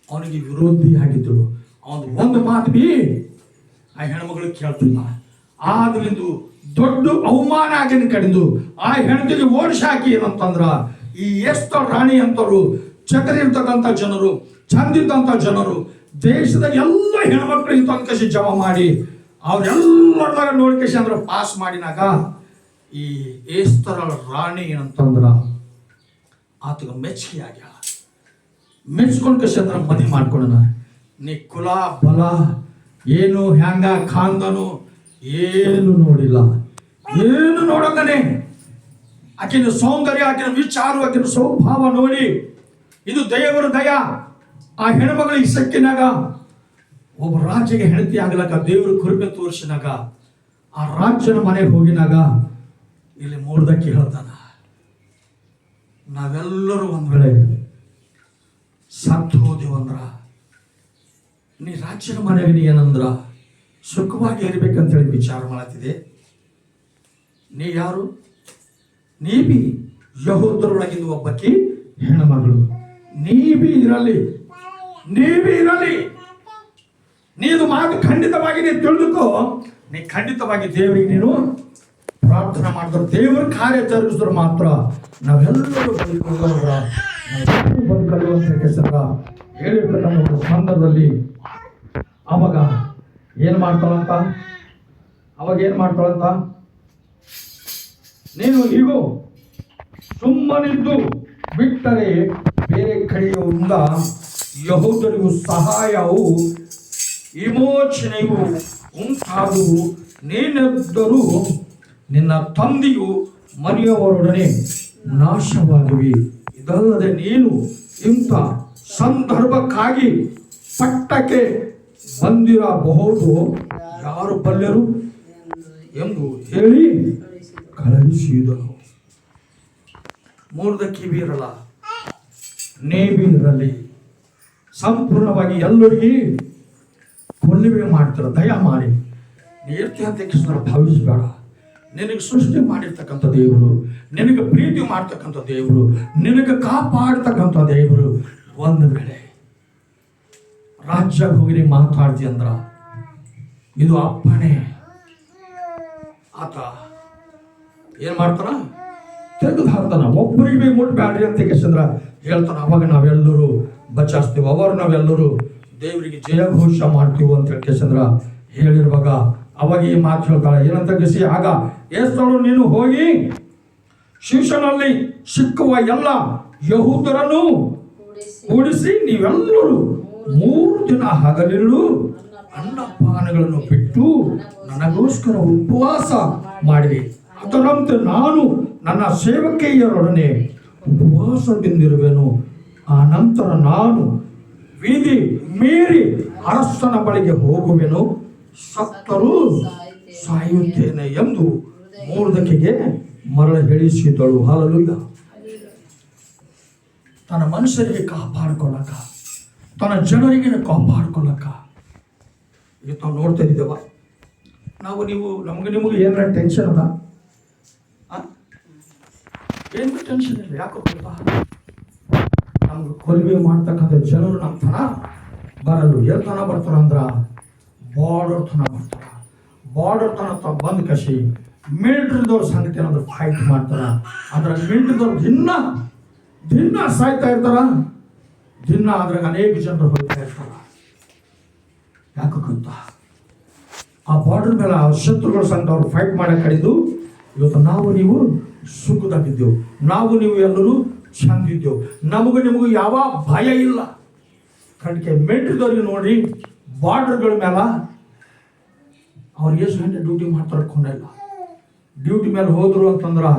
ಅವನಿಗೆ ವಿರೋಧಿ ಆಗಿದ್ದಳು. ಅವನು ಒಂದು ಮಾತು ಬಿ ಆ ಹೆಣ್ಮಗಳು ಕೇಳ್ತಿಲ್ಲ. ಆದ್ರಿಂದ ದೊಡ್ಡ ಅವಮಾನ ಆಗಿನ ಕಡಿದು ಆ ಹೆಂಡತಿಗೆ ಓಡಿಸಿ ಹಾಕಿ ಏನಂತಂದ್ರ ಈ ಎಷ್ಟೋ ರಾಣಿ ಅಂತವ್ರು ಚಕರಿರ್ತಕ್ಕಂಥ ಜನರು, ಚಂದಿದ್ದಂಥ ಜನರು ದೇಶದ ಎಲ್ಲ ಹೆಣ್ಮಕ್ಳಿಗೆ ತಂದ್ಕಸಿ ಜಮಾ ಮಾಡಿ ಅವ್ರೆಲ್ಲರ ನೋಡ್ಕಸಿ ಅಂದ್ರೆ ಪಾಸ್ ಮಾಡಿನಾಗ ಈ ಏಸ್ತರ ರಾಣಿ ಏನಂತಂದ್ರ ಆತಗ ಮೆಚ್ಚುಗೆ ಆಗ್ಯಾಳ. ಮೆಚ್ಕೊಂಡು ಕಸಿ ಅಂದ್ರೆ ಮದುವೆ ಮಾಡ್ಕೊಂಡನ. ನೀ ಕುಲ ಬಲ ಏನು ಹ್ಯಾಂಗ ಖಾನ್ದನು ಏನು ನೋಡಿಲ್ಲ, ಏನು ನೋಡಂಗನೆ ಆಕಿನ ಸೌಂದರ್ಯ, ಆಕಿನ ವಿಚಾರ, ಆಕಿನ ಸ್ವಭಾವ ನೋಡಿ ಇದು ದೇವರ ದಯ. ಆ ಹೆಣ್ಮಗಳಿಗೆ ಸಕ್ಕಿನಾಗ ಒಬ್ಬ ರಾಜ್ಯಗೆ ಹೆಂಡತಿ ಆಗ್ಲಕ್ಕ ದೇವರು ಕೃಪೆ ತೋರಿಸಿನಾಗ ಆ ರಾಜ್ಯನ ಮನೆಗೆ ಹೋಗಿನಾಗ ಇಲ್ಲಿ ಮೂರ್ದಕ್ಕೆ ಹೇಳ್ತಾನ, ನಾವೆಲ್ಲರೂ ಒಂದ್ ವೇಳೆ ಸತ್ತು ಹೋದಿವಂದ್ರ ನೀ ರಾಜ್ಯನ ಮನೆಗೆ ನೀ ಏನಂದ್ರ ಸುಖವಾಗಿ ಇರ್ಬೇಕಂತ ಹೇಳಿ ವಿಚಾರ ಮಾಡತ್ತಿದೆ. ನೀ ಯಾರು? ನೀ ಬಿ ಯೆಹೂದ್ಯರೊಳಗಿಂದ ಒಬ್ಬಕಿ ಹೆಣ್ಮಗಳು. ನೀ ಬಿ ಇರಲಿ. ನೀನು ಮಾತು ಖಂಡಿತವಾಗಿ ನೀನು ತಿಳಿದುಕೋ. ನೀ ಖಂಡಿತವಾಗಿ ದೇವರಿಗೆ ನೀನು ಪ್ರಾರ್ಥನೆ ಮಾಡಿದ್ರೆ ದೇವರ ಕಾರ್ಯ ಜರುಗಿಸಿದ್ರೆ ಮಾತ್ರ ನಾವೆಲ್ಲರೂ ಬದುಕುವಂತ ಕೆಲಸ ಹೇಳಿರ್ತಕ್ಕಂಥ ಒಂದು ಸಂದರ್ಭದಲ್ಲಿ ಅವಾಗ ಏನು ಮಾಡ್ತಾಳಂತ ನೀನು ಹೀಗೋ ಸುಮ್ಮನಿದ್ದು ಬಿಟ್ಟರೆ ಬೇರೆ ಕಡೆಯಿಂದ ಯೆಹೂದ್ಯರಿಗೂ ಸಹಾಯವು ವಿಮೋಚನೆಯು ಉಂಟಾದುವು. ನೀನೆದ್ದರೂ ನಿನ್ನ ತಂದೆಯು ಮನೆಯವರೊಡನೆ ನಾಶವಾಗುವಿ. ಇದಲ್ಲದೆ ನೀನು ಇಂಥ ಸಂದರ್ಭಕ್ಕಾಗಿ ಪಟ್ಟಕ್ಕೆ ಬಂದಿರಬಹುದು, ಯಾರು ಬಲ್ಯರು ಎಂದು ಹೇಳಿ ಕಳುಹಿಸಿದನು. ಮೂರ್ದಕ್ಕೆ ಬೀರಲ್ಲ, ನೇಬಿರಲಿ ಸಂಪೂರ್ಣವಾಗಿ ಎಲ್ಲರಿಗೆ ಕೊಲ್ಲಿವೆ ಮಾಡ್ತಾರೆ. ದಯಮಾಡಿ ನೀರ್ತಿ ಅಂತ ಭಾವಿಸಬೇಡ. ನಿನಗೆ ಸೃಷ್ಟಿ ಮಾಡಿರ್ತಕ್ಕಂಥ ದೇವರು, ನಿನಗೆ ಪ್ರೀತಿ ಮಾಡ್ತಕ್ಕಂಥ ದೇವರು, ನಿನಗೆ ಕಾಪಾಡ್ತಕ್ಕಂಥ ದೇವರು ಒಂದು ವೇಳೆ ರಾಜ್ಯ ಹೋಗಿ ಮಾತಾಡ್ತಿ ಅಂದ್ರ ಇದು ಅಪ್ಪಣೆ. ಆತ ಏನ್ ಮಾಡ್ತಾನ? ತೆಗೆದು ಹಾಕ್ತಾನ. ಒಬ್ಬರಿಗೆ ಮುಟ್ಬ್ಯಾಡ್ರಿ ಅಂತ ಕೇಸಂದ್ರ ಹೇಳ್ತಾನ. ಅವಾಗ ನಾವೆಲ್ಲರೂ ಬಚಾಸ್ತೀವಿ, ಅವರು ನಾವೆಲ್ಲರೂ ದೇವರಿಗೆ ಜಯಘೋಷ ಮಾಡ್ತೀವಿ ಅಂತ ಕೇಸಂದ್ರ ಹೇಳಿರುವಾಗ ಅವಾಗ ಈ ಮಾತು ಹೇಳ್ತಾಳೆ. ಏನಂತ ಕೇಸಿ, ಆಗ ಏಸ್ತಳು ನೀನು ಹೋಗಿ ಶಿಷ್ಯನಲ್ಲಿ ಸಿಕ್ಕುವ ಎಲ್ಲ ಯಹೂದರನ್ನು ಕೂಡಿಸಿ ನೀವೆಲ್ಲರೂ 3 ದಿನ ಹಗಲಿರುಳು ಅನ್ನಪಾನಗಳನ್ನು ಬಿಟ್ಟು ನನಗೋಸ್ಕರ ಉಪವಾಸ ಮಾಡಿರಿ. ಅದರಂತೆ ನಾನು ನನ್ನ ಸೇವಕಿಯರೊಡನೆ ಉಪವಾಸದಿಂದಿರುವೆನು. ಆ ನಂತರ ನಾನು ವಿಧಿ ಮೀರಿ ಅರಸನ ಬಳಿಗೆ ಹೋಗುವೆನು, ಸತ್ತರೂ ಸಾಯುತ್ತೇನೆ ಎಂದು ಮೊರ್ದೆಕೈಗೆ ಮರಳ ಹೇಳಿಸಿದಳು. ಹಲ್ಲೆಲೂಯಾ. ತನ್ನ ಮನುಷ್ಯರಿಗೆ ಕಾಪಾಡ್ಕೊಳ್ಳಕ, ತನ್ನ ಜನರಿಗೆ ಕಾಪಾಡ್ಕೊಳ್ಳಕ ಇವತ್ತು ನಾವು ನೋಡ್ತಾ ಇದ್ದೇವ. ನಾವು ನೀವು ನಿಮಗೆ ಏನಾರ ಟೆನ್ಷನ್ ಅದ? ಏನು ಟೆನ್ಷನ್ ಇಲ್ಲ. ಯಾಕೋ ಗೊತ್ತಾ, ನಮ್ಗೆ ಕೊಲ್ವೆ ಮಾಡ್ತಕ್ಕಂಥ ಜನರು ನಮ್ಮ ತನ ಬರಲು ಎಲ್ತನ ಬರ್ತಾರಂದ್ರ ಬಾರ್ಡರ್ ತನ ಬರ್ತಾರ. ಬಾರ್ಡರ್ ತನ ಬಂದ್ ಕಸಿ ಮಿಲಿಟರಿದವ್ರ ಸಂಗತಿ ಏನಾದ್ರು ಫೈಟ್ ಮಾಡ್ತಾರ. ಅದ್ರ ಮಿಲಿಟರಿದವ್ರು ದಿನ ಸಾಯ್ತಾ ಇರ್ತಾರ. ದಿನ ಅದ್ರಾಗ ಅನೇಕ ಜನರು ಹೋಗ್ತಾ ಇರ್ತಾರ. ಯಾಕೆ ಗೊತ್ತಾ, ಆ ಬಾರ್ಡರ್ ಮೇಲೆ ಆ ಶತ್ರುಗಳ ಸಂಘ ಅವ್ರು ಫೈಟ್ ಮಾಡಕ್ಕೆ ಕಡಿದು ಇವತ್ತು ನಾವು ನೀವು ಸುಖದಾಗಿದ್ದೆವು, ನಾವು ನೀವು ಎಲ್ಲರೂ ಚಂದಿದ್ದೆವು. ನಿಮಗೂ ಯಾವ ಭಯ ಇಲ್ಲ. ಕಣ್ಕೆ ಮಿಲಿಟರಿದವ್ರಿಗೆ ನೋಡಿ ಬಾರ್ಡರ್ಗಳ ಮೇಲೆ ಅವ್ರು ಎಷ್ಟು ಗಂಟೆ ಡ್ಯೂಟಿ ಮಾಡ್ತಾರೆ ಕೊಂಡಿಲ್ಲ. ಡ್ಯೂಟಿ ಮೇಲೆ ಹೋದ್ರು ಅಂತಂದ್ರೆ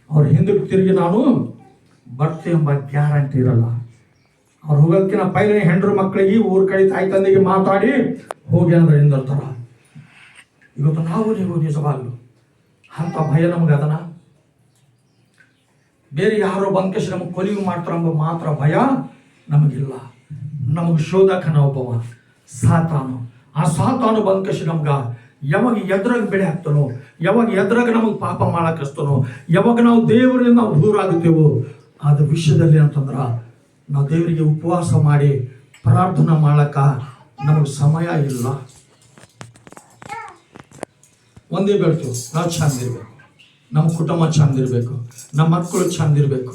ಅವ್ರ ಹಿಂದಕ್ಕೆ ತಿರುಗಿ ನಾನು ಬರ್ತೀವಿ ಎಂಬ ಗ್ಯಾರಂಟಿ ಇರಲ್ಲ. ಅವ್ರು ಹೋಗೋದಕ್ಕಿಂತ ಪೈಲೆ ಹೆಂಡ್ರು ಮಕ್ಕಳಿಗೆ ಊರ ಕಡೆ ತಾಯಿ ತಂದೆಗೆ ಮಾತಾಡಿ ಹೋಗಿ ಅಂದ್ರೆ ಹಿಂದಿರ್ತಾರ. ಇವತ್ತು ನಾವು ನೀವು ನಿಜವಾಗ್ಲು ಅಂತ ಭಯ ನಮ್ಗೆ ಅದನ. ಬೇರೆ ಯಾರೋ ಬಂದ್ಕೇಶ್ ನಮಗೆ ಕೊಲಿಗೆ ಮಾಡ್ತಾರಂಬ ಮಾತ್ರ ಭಯ ನಮಗಿಲ್ಲ. ನಮಗೆ ಶೋಧಕನ ಒಬ್ಬವ ಸಾತಾನು. ಆ ಸಾತಾನು ಬಂದ್ಕೇಶ್ ನಮ್ಗೆ ಯಾವಾಗ ಎದ್ರಾಗ ಬೆಳೆ ಹಾಕ್ತಾನೋ, ಯಾವಾಗ ಎದ್ರಾಗ ನಮಗೆ ಪಾಪ ಮಾಡಕ್ಕೆ ಹಚ್ತಾನೋ, ಯಾವಾಗ ನಾವು ದೇವರಿಂದ ನಾವು ದೂರ ಆಗುತ್ತೇವೋ ಅದು ವಿಷಯದಲ್ಲಿ ಅಂತಂದ್ರ ನಾವು ದೇವರಿಗೆ ಉಪವಾಸ ಮಾಡಿ ಪ್ರಾರ್ಥನೆ ಮಾಡಕ್ಕ ನಮಗೆ ಸಮಯ ಇಲ್ಲ. ಒಂದೇ ಬೇಡ್ತೀವಿ, ನಾವು ಚಂದಿರ್ಬೇಕು, ನಮ್ಮ ಕುಟುಂಬ ಚಂದಿರ್ಬೇಕು, ನಮ್ಮ ಮಕ್ಕಳು ಚಂದಿರ್ಬೇಕು.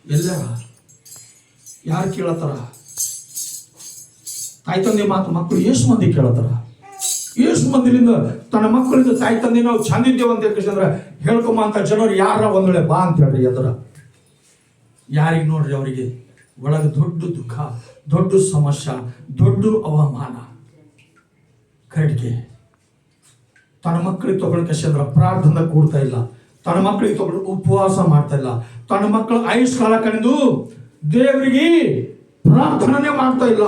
ಎಲ್ಲರ ಯಾರು ಕೇಳತ್ತಾರ? ತಾಯಿ ತಂದೆ ಮಾತು ಮಕ್ಕಳು ಎಷ್ಟು ಮಂದಿ ಕೇಳತ್ತಾರ? ಎಷ್ಟು ಮಂದಿಲಿಂದ ತನ್ನ ಮಕ್ಕಳಿಂದ ತಾಯಿ ತಂದೆ ನಾವು ಚಂದಿದ್ದೇವೆ ಅಂತ ಯಾಕಂದ್ರೆ ಹೇಳ್ಕೊಂಬ ಅಂತ ಜನರು ಯಾರ ಒಂದ್ ವೇಳೆ ಬಾ ಅಂತ ಹೇಳ್ರಿ. ಅದರ ಯಾರಿಗೆ ನೋಡ್ರಿ ಅವರಿಗೆ ಒಳಗೆ ದೊಡ್ಡ ದುಃಖ, ದೊಡ್ಡ ಸಮಸ್ಯೆ, ದೊಡ್ಡ ಅವಮಾನ. ಕರಡಿಗೆ ತನ್ನ ಮಕ್ಕಳಿಗೆ ತಗೊಳ್ಕಂದ್ರೆ ಪ್ರಾರ್ಥನೆ ಕೂಡ್ತಾ ಇಲ್ಲ, ತನ್ನ ಮಕ್ಕಳಿಗೆ ತಗೊಂಡು ಉಪವಾಸ ಮಾಡ್ತಾ ಇಲ್ಲ, ತನ್ನ ಮಕ್ಕಳು ಆಯುಷ್ಕಾಲ ಕಳೆದು ದೇವರಿಗೆ ಪ್ರಾರ್ಥನೆ ಮಾಡ್ತಾ ಇಲ್ಲ.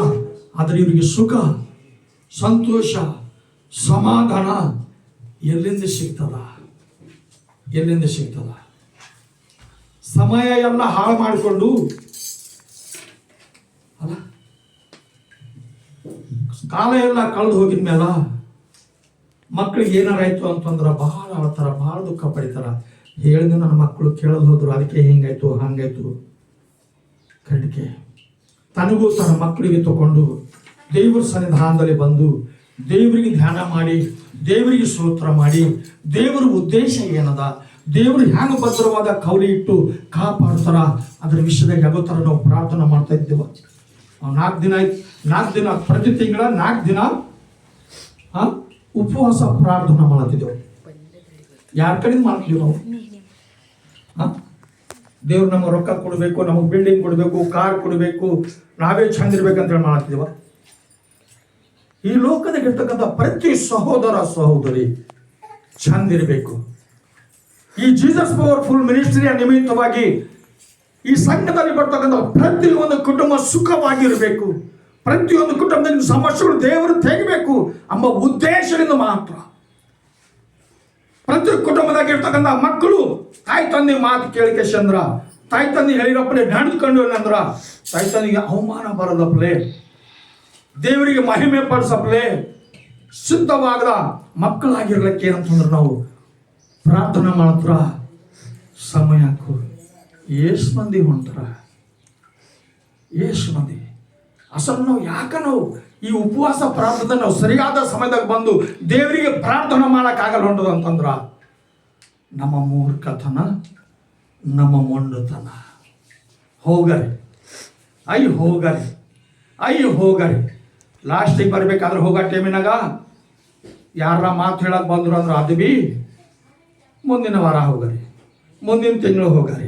ಆದ್ರೆ ಇವರಿಗೆ ಸುಖ, ಸಂತೋಷ, ಸಮಾಧಾನ ಎಲ್ಲಿಂದ ಸಿಗ್ತದ? ಎಲ್ಲಿಂದ ಸಿಗ್ತದ? ಸಮಯ ಎಲ್ಲ ಹಾಳು ಮಾಡಿಕೊಂಡು ಅಲ್ಲ, ಕಾಲ ಎಲ್ಲ ಕಳೆದು ಹೋಗಿದ ಮೇಲೆ ಮಕ್ಕಳಿಗೆ ಏನಾರಾಯ್ತು ಅಂತಂದ್ರೆ ಬಹಳ ಅಳ್ತಾರ, ಬಹಳ ದುಃಖ ಪಡಿತಾರ. ಹೇಳಿದ ನನ್ನ ಮಕ್ಕಳು ಕೇಳಲು ಹೋದ್ರು, ಅದಕ್ಕೆ ಹಿಂಗಾಯ್ತು ಹಂಗಾಯ್ತು. ಕಡಿಕೆ ತನಗೂ ತನ್ನ ಮಕ್ಕಳಿಗೆ ತಗೊಂಡು ದೇವರ ಸನ್ನಿಧಾನದಲ್ಲಿ ಬಂದು ದೇವರಿಗೆ ಧ್ಯಾನ ಮಾಡಿ, ದೇವರಿಗೆ ಸ್ತೋತ್ರ ಮಾಡಿ, ದೇವರ ಉದ್ದೇಶ ಏನದ, ದೇವರು ಹ್ಯಾಂಗ ಭದ್ರವಾದ ಕೌಲಿ ಇಟ್ಟು ಕಾಪಾಡ್ತಾರ ಅದರ ವಿಷಯದಾಗ ಯಾವ ಥರ ನಾವು ಪ್ರಾರ್ಥನೆ ಮಾಡ್ತಾ ಇದ್ದೇವೆ. 4 ದಿನ ಆಯ್ತು, 4 ದಿನ ಪ್ರತಿ ತಿಂಗಳ 4 ದಿನ ಉಪವಾಸ ಪ್ರಾರ್ಥನೆ ಮಾಡ್ತಿದ್ದೆವು. ಯಾರ ಕಡೆಯಿಂದ ಮಾಡ್ತೀವಿ ನಾವು? ದೇವ್ರು ನಮಗೆ ರೊಕ್ಕ ಕೊಡಬೇಕು, ನಮಗೆ ಬಿಲ್ಡಿಂಗ್ ಕೊಡಬೇಕು, ಕಾರ್ ಕೊಡಬೇಕು, ನಾವೇ ಚಂದಿರ್ಬೇಕಂತ ಹೇಳಿ ಮಾಡ್ತಿದ್ದೇವ? ಈ ಲೋಕದಾಗ ಇರ್ತಕ್ಕಂಥ ಪ್ರತಿ ಸಹೋದರ ಸಹೋದರಿ ಚಂದಿರಬೇಕು. ಈ ಜೀಸಸ್ ಪವರ್ಫುಲ್ ಮಿನಿಸ್ಟ್ರಿಯ ನಿಮಿತ್ತವಾಗಿ ಈ ಸಂಘದಲ್ಲಿ ಬರ್ತಕ್ಕಂಥ ಪ್ರತಿಯೊಂದು ಕುಟುಂಬ ಸುಖವಾಗಿರಬೇಕು, ಪ್ರತಿಯೊಂದು ಕುಟುಂಬದಲ್ಲಿ ಸಮಸ್ಯೆಗಳು ದೇವರು ತೆಗಿಬೇಕು ಎಂಬ ಉದ್ದೇಶದಿಂದ ಮಾತ್ರ. ಪ್ರತಿ ಕುಟುಂಬದಾಗ ಇರ್ತಕ್ಕಂಥ ಮಕ್ಕಳು ತಾಯಿ ತಂದೆ ಮಾತು ಕೇಳಿಕೆ ಚಂದ್ರ, ತಾಯಿ ತಂದೆ ಹೇಳಿರಪ್ಪಲೆ ನಡೆದುಕೊಂಡು ಅಂದ್ರ ತಾಯಿ ತಂದೆಗೆ ಅವಮಾನ ಬರೋದಪ್ಪಲೆ, ದೇವರಿಗೆ ಮಹಿಮೆ ಪಡಿಸಪ್ಲೆ ಸಿದ್ಧವಾಗದ ಮಕ್ಕಳಾಗಿರ್ಲಿಕ್ಕೆ ಏನಂತಂದ್ರೆ ನಾವು ಪ್ರಾರ್ಥನೆ ಮಾಡ್ತಾರ. ಸಮಯ ಹಾಕು ಎಷ್ಟು ಮಂದಿ ಹೊಂಟಾರ, ಎಷ್ಟು ಮಂದಿ ಅಸಲು ನಾವು ಯಾಕೆ ನಾವು ಈ ಉಪವಾಸ ಪ್ರಾರ್ಥನೆ ನಾವು ಸರಿಯಾದ ಸಮಯದಾಗ ಬಂದು ದೇವರಿಗೆ ಪ್ರಾರ್ಥನೆ ಮಾಡೋಕ್ಕಾಗಲ್ಲ ಹೊಂಟದ ಅಂತಂದ್ರ ನಮ್ಮ ಮೂರ್ಖತನ, ನಮ್ಮ ಮೊಂಡುತನ. ಹೋಗರಿ ಹೋಗರಿ ಲಾಸ್ಟಿಗೆ ಬರ್ಬೇಕಾದ್ರೆ ಹೋಗೋ ಟೈಮಿನಾಗ ಯಾರ ಮಾತು ಹೇಳಕ್ಕೆ ಬಂದ್ರು ಅಂದ್ರೆ ಅದು ಬಿ ಮುಂದಿನ ವಾರ ಹೋಗರಿ, ಮುಂದಿನ ತಿಂಗಳು ಹೋಗರಿ.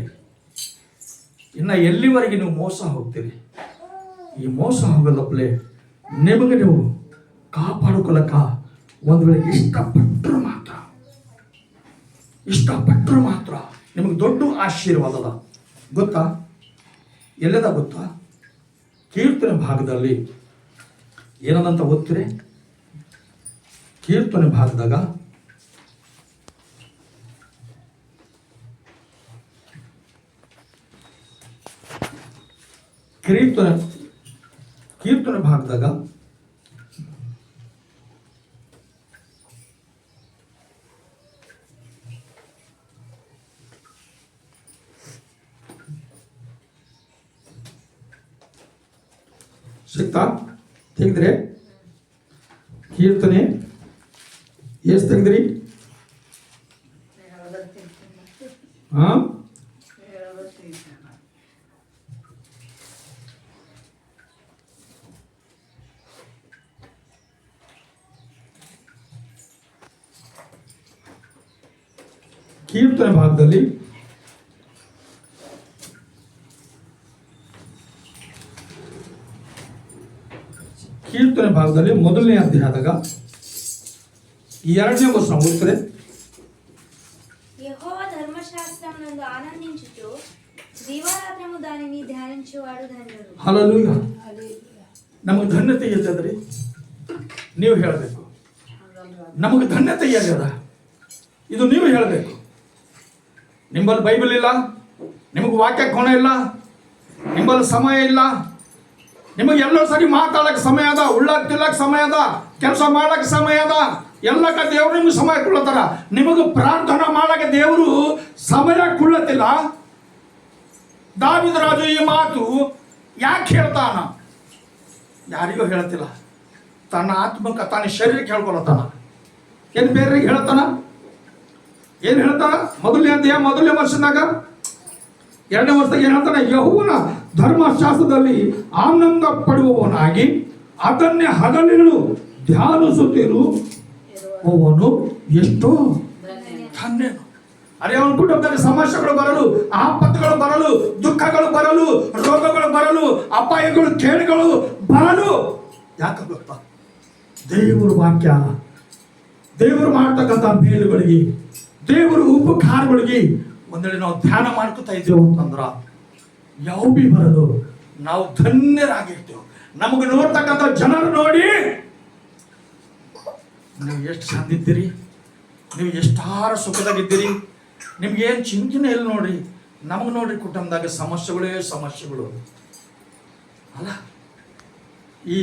ಇನ್ನು ಎಲ್ಲಿವರೆಗೆ ನೀವು ಮೋಸ ಹೋಗ್ತೀರಿ? ಈ ಮೋಸ ಹೋಗೋದಪ್ಪಲೆ ನಿಮಗೆ ನೀವು ಕಾಪಾಡ್ಕೊಳ್ಳಕ್ಕ ಒಂದು ವೇಳೆ ಇಷ್ಟಪಟ್ಟರು ಮಾತ್ರ ನಿಮಗೆ ದೊಡ್ಡ ಆಶೀರ್ವಾದದ. ಗೊತ್ತಾ? ಎಲ್ಲದ ಗೊತ್ತಾ? ಕೀರ್ತನೆ ಭಾಗದಲ್ಲಿ ಏನದಂತ ಓದ್ತೀರಿ? ಕೀರ್ತನೆ ಭಾಗದಾಗ ಕೀರ್ತನೆ ಭಾಗದಾಗ ಸಿಗ್ತಾ? ತೆಗೆದ್ರಿ ಕೀರ್ತನೆ ಎಷ್ಟು ತೆಗೆದ್ರಿ? ಕೀರ್ತನೆ ಭಾಗದಲ್ಲಿ ಮೊದಲನೇ ಅಧ್ಯಾಯದಾಗ 2ನೇ ವಚನ ಓದ್ತಾರೆ. యెహోవా ధర్మశాస్త్రమునందు ఆనందించుచు ದಿವಾರಾತ್ರము దానిని ಧ್ಯಾನಿಂచుವಾడు ಧನ್ಯರು. ಹಲ್ಲೆಲೂಯಾ. ನಮಗೆ ಧನ್ಯತೆ ಎಲ್ಲಿದ್ರಿ? ನೀವು ಹೇಳಬೇಕು. ನಮಗೆ ಧನ್ಯತೆ ಎಲ್ಲಿದ? ಇದು ನೀವು ಹೇಳಬೇಕು. ನಿಮ್ಮಲ್ಲಿ ಬೈಬಲ್ ಇಲ್ಲ, ನಿಮಗೆ ವಾಕ್ಯ ಕೋಣ ಇಲ್ಲ, ನಿಮ್ಮಲ್ಲಿ ಸಮಯ ಇಲ್ಲ, ನಿಮಗೆ ಎಲ್ಲೋ ಸರಿ ಮಾತಾಡಕ್ಕೆ ಸಮಯ ಅದ, ಉಳ್ಳಕ್ಕೆ ತಿಲ್ಲಕ್ಕೆ ಸಮಯ ಅದ, ಕೆಲಸ ಮಾಡಕ್ಕೆ ಸಮಯ ಅದ, ಎಲ್ಲಕ್ಕ ದೇವರು ನಿಮ್ಗೆ ಸಮಯ ಕೊಡ್ಲತ್ತಾರ. ನಿಮಗೆ ಪ್ರಾರ್ಥನಾ ಮಾಡಕ್ಕೆ ದೇವರು ಸಮಯ ಕೊಡ್ಲತ್ತಿಲ್ಲ. ದಾವೀದ ರಾಜು ಈ ಮಾತು ಯಾಕೆ ಹೇಳ್ತಾನ? ಯಾರಿಗೂ ಹೇಳ್ತಿಲ್ಲ, ತನ್ನ ಆತ್ಮಕ ತನ್ನ ಶರೀರಕ್ಕೆ ಹೇಳ್ಕೊಳತ್ತಾನ. ಏನು ಬೇರೆಗೆ ಹೇಳ್ತಾನ? ಏನು ಹೇಳ್ತಾನ? ಮೊದಲನೇ ವರ್ಷದಾಗ 2ನೇ ವರ್ಷದಾಗ ಏನು ಹೇಳ್ತಾನೆ? ಯೆಹೋವನ ಧರ್ಮಶಾಸ್ತ್ರದಲ್ಲಿ ಆನಂದ ಪಡುವವನಾಗಿ ಅದನ್ನೇ ಹಗಲಿರುಳು ಧ್ಯಾನಿಸುತ್ತಿರುವವನು ಎಷ್ಟೋ ಧನ್ಯನು. ಅರೆ ಅವನ ಕುಟುಂಬದಲ್ಲಿ ಸಮಸ್ಯೆಗಳು ಬರಲು, ಆಪತ್ತುಗಳು ಬರಲು, ದುಃಖಗಳು ಬರಲು, ರೋಗಗಳು ಬರಲು, ಅಪಾಯಗಳು, ಕೇಡುಗಳು ಬರಲು ಯಾಕೆ ಗೊತ್ತಾ? ದೇವರ ವಾಕ್ಯ, ದೇವರು ಮಾಡ್ತಕ್ಕಂಥ ಮೇಲುಗಳಿಗೆ, ದೇವರ ಉಪಕಾರಗಳಿಗೆ ಒಂದೆಡೆ ನಾವು ಧ್ಯಾನ ಮಾಡ್ಕೊತಾ ಇದ್ದೇವೆ ಅಂತಂದ್ರ ಯಾವ ಬಿ ಬರಲು ನಾವು ಧನ್ಯರಾಗಿರ್ತೇವೆ. ನಮಗೆ ನೋಡ್ತಕ್ಕಂಥ ಜನರು ನೋಡಿ ನೀವು ಎಷ್ಟು ಚಂದಿದ್ದೀರಿ, ನೀವು ಎಷ್ಟಾರ ಸುಖದಾಗಿದ್ದೀರಿ, ನಿಮ್ಗೇನು ಚಿಂತನೆ ಇಲ್ಲ ನೋಡ್ರಿ. ನಮಗೆ ನೋಡ್ರಿ ಕುಟುಂಬದಾಗ ಸಮಸ್ಯೆಗಳು ಅಲ್ಲ. ಈ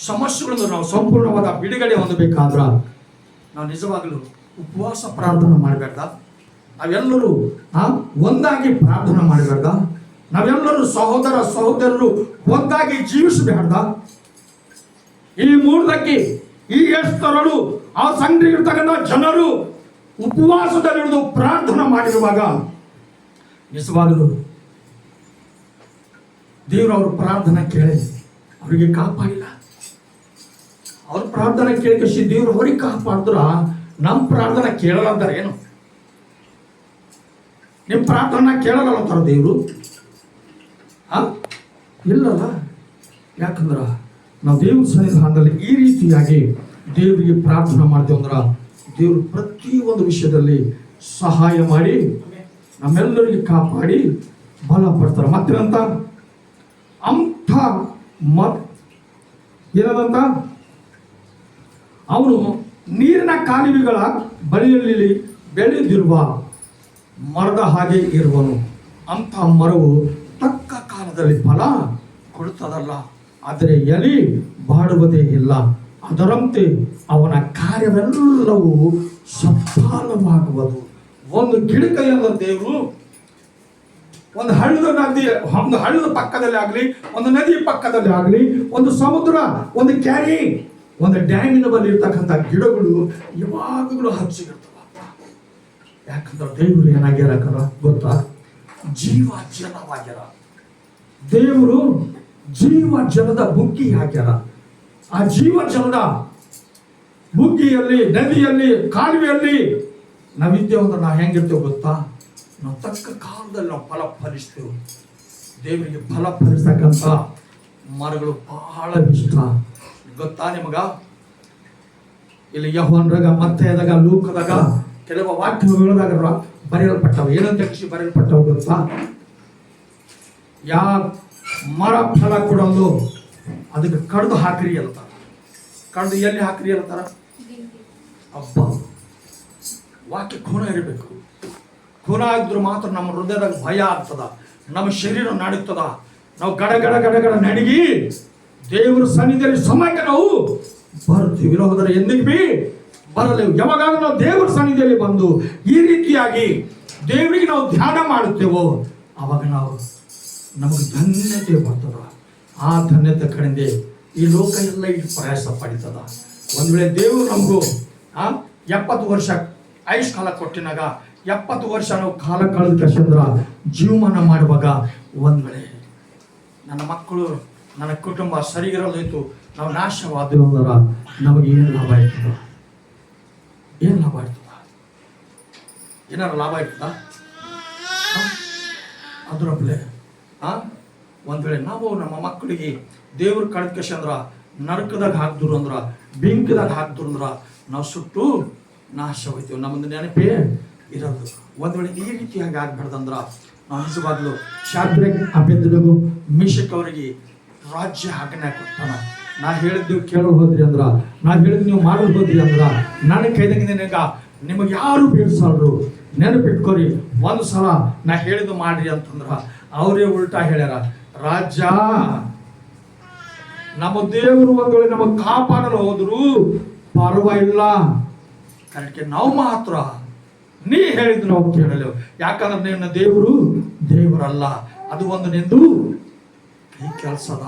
ಸಮಸ್ಯೆಗಳನ್ನು ನಾವು ಸಂಪೂರ್ಣವಾದ ಬಿಡುಗಡೆ ಹೊಂದಬೇಕಾದ್ರ ನಾವು ನಿಜವಾಗಲೂ ಉಪವಾಸ ಪ್ರಾರ್ಥನೆ ಮಾಡಬೇಡ. ನಾವೆಲ್ಲರೂ ಒಂದಾಗಿ ಪ್ರಾರ್ಥನೆ ಮಾಡಬೇಡ. ನಾವೆಲ್ಲರೂ ಸಹೋದರರು ಒಂದಾಗಿ ಜೀವಿಸಬೇಡ. ಈ ಮೂರ್ದಕ್ಕೆ ಈ ಎಷ್ಟರಳು ಆ ಸಂಘಟನೆ ಜನರು ಉಪವಾಸದಲ್ಲಿಳಿದು ಪ್ರಾರ್ಥನೆ ಮಾಡಿರುವಾಗ ನಿಜವಾಗಲೂ ದೇವರು ಅವ್ರ ಪ್ರಾರ್ಥನೆ ಕೇಳಿ ಅವರಿಗೆ ಕಾಪಾಡಿಲ್ಲ. ಅವ್ರ ಪ್ರಾರ್ಥನೆ ಕೇಳಿಕಿ ದೇವರು ಅವ್ರಿಗೆ ಕಾಪಾಡಿದ್ರ ನಮ್ಮ ಪ್ರಾರ್ಥನೆ ಕೇಳಲ್ಲ ಅಂತಾರೆ. ಏನು ನಿಮ್ಮ ಪ್ರಾರ್ಥನೆ ಕೇಳಲ್ಲ ಅಂತಾರ ದೇವರು? ಇಲ್ಲಲ್ಲ. ಯಾಕಂದ್ರೆ ನಾವು ದೇವ್ರ ಸನ್ನಿಧಾನದಲ್ಲಿ ಈ ರೀತಿಯಾಗಿ ದೇವರಿಗೆ ಪ್ರಾರ್ಥನೆ ಮಾಡ್ತೇವೆ ಅಂದ್ರೆ ದೇವರು ಪ್ರತಿಯೊಂದು ವಿಷಯದಲ್ಲಿ ಸಹಾಯ ಮಾಡಿ ನಮ್ಮೆಲ್ಲರಿಗೆ ಕಾಪಾಡಿ ಬಲ ಪಡ್ತಾರೆ. ಮತ್ತೇನಂತ ಅಂಥ ಏನದಂತ? ಅವನು ನೀರಿನ ಕಾಲುವೆಗಳ ಬಳಿಯಲ್ಲಿ ಬೆಳೆದಿರುವ ಮರದ ಹಾಗೆ ಇರುವನು. ಅಂಥ ಮರವು ತಕ್ಕ ಕಾಲದಲ್ಲಿ ಫಲ ಕೊಡುತ್ತದಲ್ಲ, ಆದರೆ ಎಲೆ ಬಾಡುವುದೇ ಇಲ್ಲ. ಅದರಂತೆ ಅವನ ಕಾರ್ಯವೆಲ್ಲವೂ ಸಫಲವಾಗುವುದು. ಒಂದು ಗಿಡಕೈಯಲ್ಲ ದೇವರು ಒಂದು ಹಳ್ಳದ ಪಕ್ಕದಲ್ಲಿ ಆಗಲಿ, ಒಂದು ನದಿ ಪಕ್ಕದಲ್ಲಿ ಆಗಲಿ, ಒಂದು ಸಮುದ್ರ, ಒಂದು ಕ್ಯಾರಿ, ಒಂದು ಡ್ಯಾಮಿನ ಬಳಿ ಇರ್ತಕ್ಕಂಥ ಗಿಡಗಳು ಯಾವಾಗಲೂ ಹಚ್ಚಿಗಿರ್ತವಪ್ಪ. ಯಾಕಂದ್ರೆ ದೇವರು ಏನಾಗ್ಯಾರ ಗೊತ್ತಾ? ಜೀವ ಜಲವಾಗ್ಯಾರ. ದೇವರು ಜೀವ ಜಲದ ಬುಗ್ಗಿ ಹಾಕ್ಯಾರ. ಆ ಜೀವ ಜಲದ ಬುಗ್ಗಿಯಲ್ಲಿ, ನದಿಯಲ್ಲಿ, ಕಾಲುವೆಯಲ್ಲಿ ನಾವಿದ್ದೇವೆ ಅಂದ್ರೆ ನಾವು ಹೆಂಗಿರ್ತೇವೆ ಗೊತ್ತಾ? ನಾವು ತಕ್ಕ ಕಾಲದಲ್ಲಿ ನಾವು ಫಲ ಫಲಿಸ್ತೇವೆ. ದೇವರಿಗೆ ಫಲ ಫಲಿಸ್ತಕ್ಕಂಥ ಮರಗಳು ಬಹಳ ಇಷ್ಟ. ಗೊತ್ತಾ ನಿಮಗ? ಇಲ್ಲಿ ಯೆಹೋವನರಾಗ, ಮತ್ತಾಯದಾಗ, ಲೂಕದಾಗ ಕೆಲವು ವಾಕ್ಯಗಳಾಗ ಬರೆಯಲ್ಪಟ್ಟವು. ಏನಂತ ಬರೆಯಲ್ಪಟ್ಟವು ಗೊತ್ತಾ? ಯಾ ಮರ ಫಲ ಕೊಡೋದು ಅದಕ್ಕೆ ಕಡ್ದು ಹಾಕ್ರಿ ಹೇಳ್ತಾರ. ಕಡ್ದು ಎಲ್ಲಿ ಹಾಕ್ರಿ ಹೇಳ್ತಾರ? ಅಬ್ಬ, ವಾಕ್ಯ ಖೂನ ಇರಬೇಕು. ಖೂನ ಇದ್ರು ಮಾತ್ರ ನಮ್ಮ ಹೃದಯದಾಗ ಭಯ ಆಗ್ತದ, ನಮ್ಮ ಶರೀರ ನಡುತ್ತದ. ನಾವು ಗಡ ಗಡ ಗಡ ಗಡ ನಡಗಿ ದೇವರ ಸನ್ನಿಧಿಯಲ್ಲಿ ಸಮಯಕ್ಕೆ ನಾವು ಬರ್ತೀವಿ. ಹೋದರೆ ಎಂದಿಗೆ ಬಿ ಬರಲೇವು. ಯಾವಾಗಾದ್ರೂ ನಾವು ದೇವರ ಸನ್ನಿಧಿಯಲ್ಲಿ ಬಂದು ಈ ರೀತಿಯಾಗಿ ದೇವರಿಗೆ ನಾವು ಧ್ಯಾನ ಮಾಡುತ್ತೇವೋ ಆವಾಗ ನಮಗೆ ಧನ್ಯತೆ ಬರ್ತದ. ಆ ಧನ್ಯತೆ ಕಡೆಂದೆ ಈ ಲೋಕ ಎಲ್ಲ ಇಲ್ಲಿ ಪ್ರಯಾಸ ಪಡಿತದ. ಒಂದು ವೇಳೆ ದೇವರು ನಮಗೂ 70 ವರ್ಷ ಆಯುಷ್ ಕಾಲ ಕೊಟ್ಟಿನಾಗ 70 ವರ್ಷ ನಾವು ಕಾಲ ಕಳೆದ ಕಷ್ಟಂದ್ರ ಜೀವಮಾನ ಮಾಡುವಾಗ ಒಂದು ವೇಳೆ ನನ್ನ ಮಕ್ಕಳು, ನನ್ನ ಕುಟುಂಬ ಸರಿಗಿರಲಿತ್ತು, ನಾವು ನಾಶವಾದೆವು ಅಂದ್ರೆ ನಮಗೆ ಏನು ಲಾಭ ಇರ್ತದ? ಏನು ಲಾಭ ಇರ್ತದ? ಏನಾರು ಲಾಭ ಇರ್ತದ? ಅದ್ರೊಬ್ಬಲೆ ಒಂದು ವೇಳೆ ನಾವು ನಮ್ಮ ಮಕ್ಕಳಿಗೆ ದೇವ್ರ ಕಳೆದ ಕಷ್ಟಂದ್ರ ನರಕದಾಗ ಹಾಕ್ದ್ರು ಅಂದ್ರ, ಬೆಂಕಿದಾಗ ಹಾಕ್ದ್ರು ಅಂದ್ರ ನಾವು ಸುಟ್ಟು ನಾಶ ಹೋಗ್ತೀವಿ. ನಮ್ಮದು ನೆನಪೇ ಇರೋದು. ಒಂದು ವೇಳೆ ಈ ರೀತಿಯಾಗಿ ಆಗ್ಬಾರ್ದಂದ್ರ ನಾವು ನಿಜವಾಗ್ಲೂ ಶಾದ್ರಕ್, ಅಬೇದ್ನೆಗೋ, ಮೇಷಕ್ ಅವರಿಗೆ ರಾಜ್ಯ ಆಜ್ಞೆ ಕೊಟ್ಟಾನ. ನಾ ಹೇಳಿದ್ದು ಕೇಳೋದು ಹೋದ್ರಿ ಅಂದ್ರ, ನಾ ಹೇಳಿದ್ ನೀವು ಮಾಡೋದು ಹೋದ್ರಿ ಅಂದ್ರ ನನ್ನ ಕೈದಾಗ ನಿಮಗೆ ಯಾರು ಬೀಳ್ಸಲ್ರು. ನೆನಪಿಟ್ಕೋರಿ, ಒಂದು ಸಲ ನಾ ಹೇಳಿದ್ದು ಮಾಡ್ರಿ ಅಂತಂದ್ರ ಅವರೇ ಉಲ್ಟಾ ಹೇಳ್ಯಾರ. ರಾಜ್ಯ ನಮ್ಮ ದೇವರು ಒಂದು ವೇಳೆ ನಮಗೆ ಕಾಪಾಡಲು ಹೋದ್ರು ಪರವಾಗಿಲ್ಲ, ಕರೆಕ್ಟ್ ನಾವು ಮಾತ್ರ ನೀ ಹೇಳಿದ್ದು ನಾವು ಕೇಳಲೇವು. ಯಾಕಂದ್ರೆ ನಿನ್ನ ದೇವರು ದೇವರಲ್ಲ, ಅದು ಒಂದು ನಿಂದು ಈ ಕೆಲಸದ.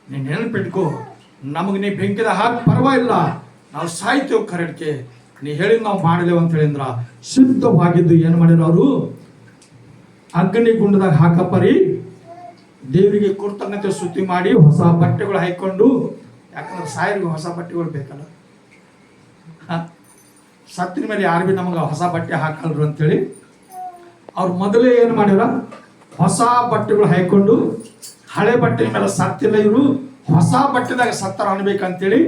ನೀನು ನೆನಪಿಟ್ಕೋ, ನಮಗೆ ನೀ ಬೆಂಕಿದ ಹಾಕಿ ಪರವಾಗಿಲ್ಲ, ನಾವು ಸಾಯ್ತೇವೆ ಕರೆಕ್ಟ್ಗೆ, ನೀ ಹೇಳಿದ್ ನಾವು ಮಾಡಲೇವು ಅಂತ ಹೇಳಿದ್ರ ಸಿದ್ಧವಾಗಿದ್ದು ಏನು ಮಾಡಿದ್ರು ಅವರು? ಅಗ್ನಿ ಗುಂಡದಾಗ ಹಾಕಪ್ಪರಿ ದೇವರಿಗೆ ಕೃತಜ್ಞತೆ ಸ್ತುತಿ ಮಾಡಿ ಹೊಸ ಬಟ್ಟೆಗಳು ಹಾಕೊಂಡು. ಯಾಕಂದ್ರೆ ಸಾಯರಿಗೆ ಹೊಸ ಬಟ್ಟೆಗಳು ಬೇಕಲ್ಲ. ಸತ್ತಿನ ಮೇಲೆ ಯಾರು ಭೀ ನಮಗೆ ಹೊಸ ಬಟ್ಟೆ ಹಾಕಲ್ರು ಅಂತೇಳಿ ಅವ್ರು ಮೊದಲೇ ಏನು ಮಾಡ್ಯಾರ? ಹೊಸ ಬಟ್ಟೆಗಳು ಹಾಕೊಂಡು, ಹಳೆ ಬಟ್ಟೆ ಮೇಲೆ ಸತ್ತಿಲ್ಲ ಇವರು, ಹೊಸ ಬಟ್ಟೆದಾಗ ಸತ್ತರ ಅನ್ಬೇಕಂತೇಳಿ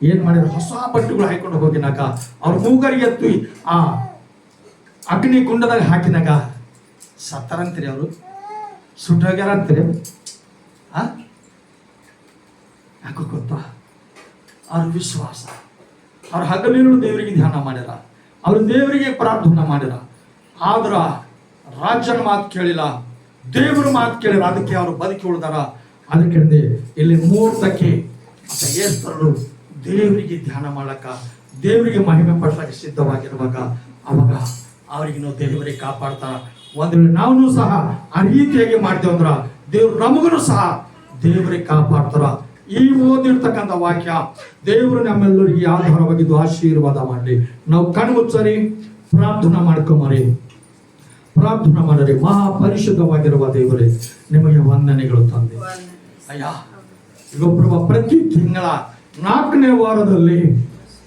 ಏನು ಮಾಡಿದ್ರು? ಹೊಸ ಬಟ್ಟೆಗಳು ಹಾಕೊಂಡು ಹೋಗಿನಾಗ ಅವ್ರ ಮೂಗರಿಗೆ ಎತ್ತು ಆ ಅಗ್ನಿ ಕುಂಡದಾಗ ಹಾಕಿನಾಗ ಸತ್ತಾರಂತೀರಿ, ಅವರು ಸುಟ್ಟೋಗ್ಯಾರ ಅಂತೀರಿ. ಯಾಕೋ ಗೊತ್ತಾ? ಅವ್ರ ವಿಶ್ವಾಸ, ಅವ್ರ ಹಗಲಿರುಳು ದೇವರಿಗೆ ಧ್ಯಾನ ಮಾಡ್ಯಾರ, ಅವ್ರ ದೇವರಿಗೆ ಪ್ರಾರ್ಥನೆ ಮಾಡ್ಯಾರ. ಆದ್ರ ರಾಜನ ಮಾತು ಕೇಳಿಲ್ಲ, ದೇವರ ಮಾತು ಕೇಳಿಲ್ಲ, ಅದಕ್ಕೆ ಅವರು ಬದುಕಿ ಉಳಿದಾರ. ಅದಕ್ಕೆ ಇಲ್ಲಿ ಮುಹೂರ್ತಕ್ಕೆ ಏಸ್ತರು ದೇವರಿಗೆ ಧ್ಯಾನ ಮಾಡಕ, ದೇವರಿಗೆ ಮಹಿಮೆ ಪಡ್ಲಕ್ಕೆ ಸಿದ್ಧವಾಗಿರುವಾಗ ಅವಾಗ ಅವ್ರಿಗೆ ನಾವು ದೇವರಿಗೆ ಕಾಪಾಡ್ತಾರ. ಒಂದು ವೇಳೆ ನಾವು ಸಹ ಆ ರೀತಿಯಾಗಿ ಮಾಡ್ತೇವೆ ಅಂದ್ರ ದೇವ್ರು ನಮಗೂ ಸಹ ದೇವರಿಗೆ ಕಾಪಾಡ್ತಾರ. ಈ ಓದಿರ್ತಕ್ಕಂಥ ವಾಕ್ಯ ದೇವರು ನಮ್ಮೆಲ್ಲರಿಗೆ ಆಧಾರವಾಗಿದ್ದು ಆಶೀರ್ವಾದ ಮಾಡಲಿ. ನಾವು ಕಣ್ಮುಚ್ಚರಿ ಪ್ರಾರ್ಥನಾ ಮಾಡ್ಕೊಂಬರಿ, ಪ್ರಾರ್ಥನಾ ಮಾಡರಿ. ಮಹಾಪರಿಶುದ್ಧವಾಗಿರುವ ದೇವರೇ, ನಿಮಗೆ ವಂದನೆಗಳು ತಂದೆ. ಅಯ್ಯ, ಈಗ ಪ್ರತಿ ತಿಂಗಳ 4ನೇ ವಾರದಲ್ಲಿ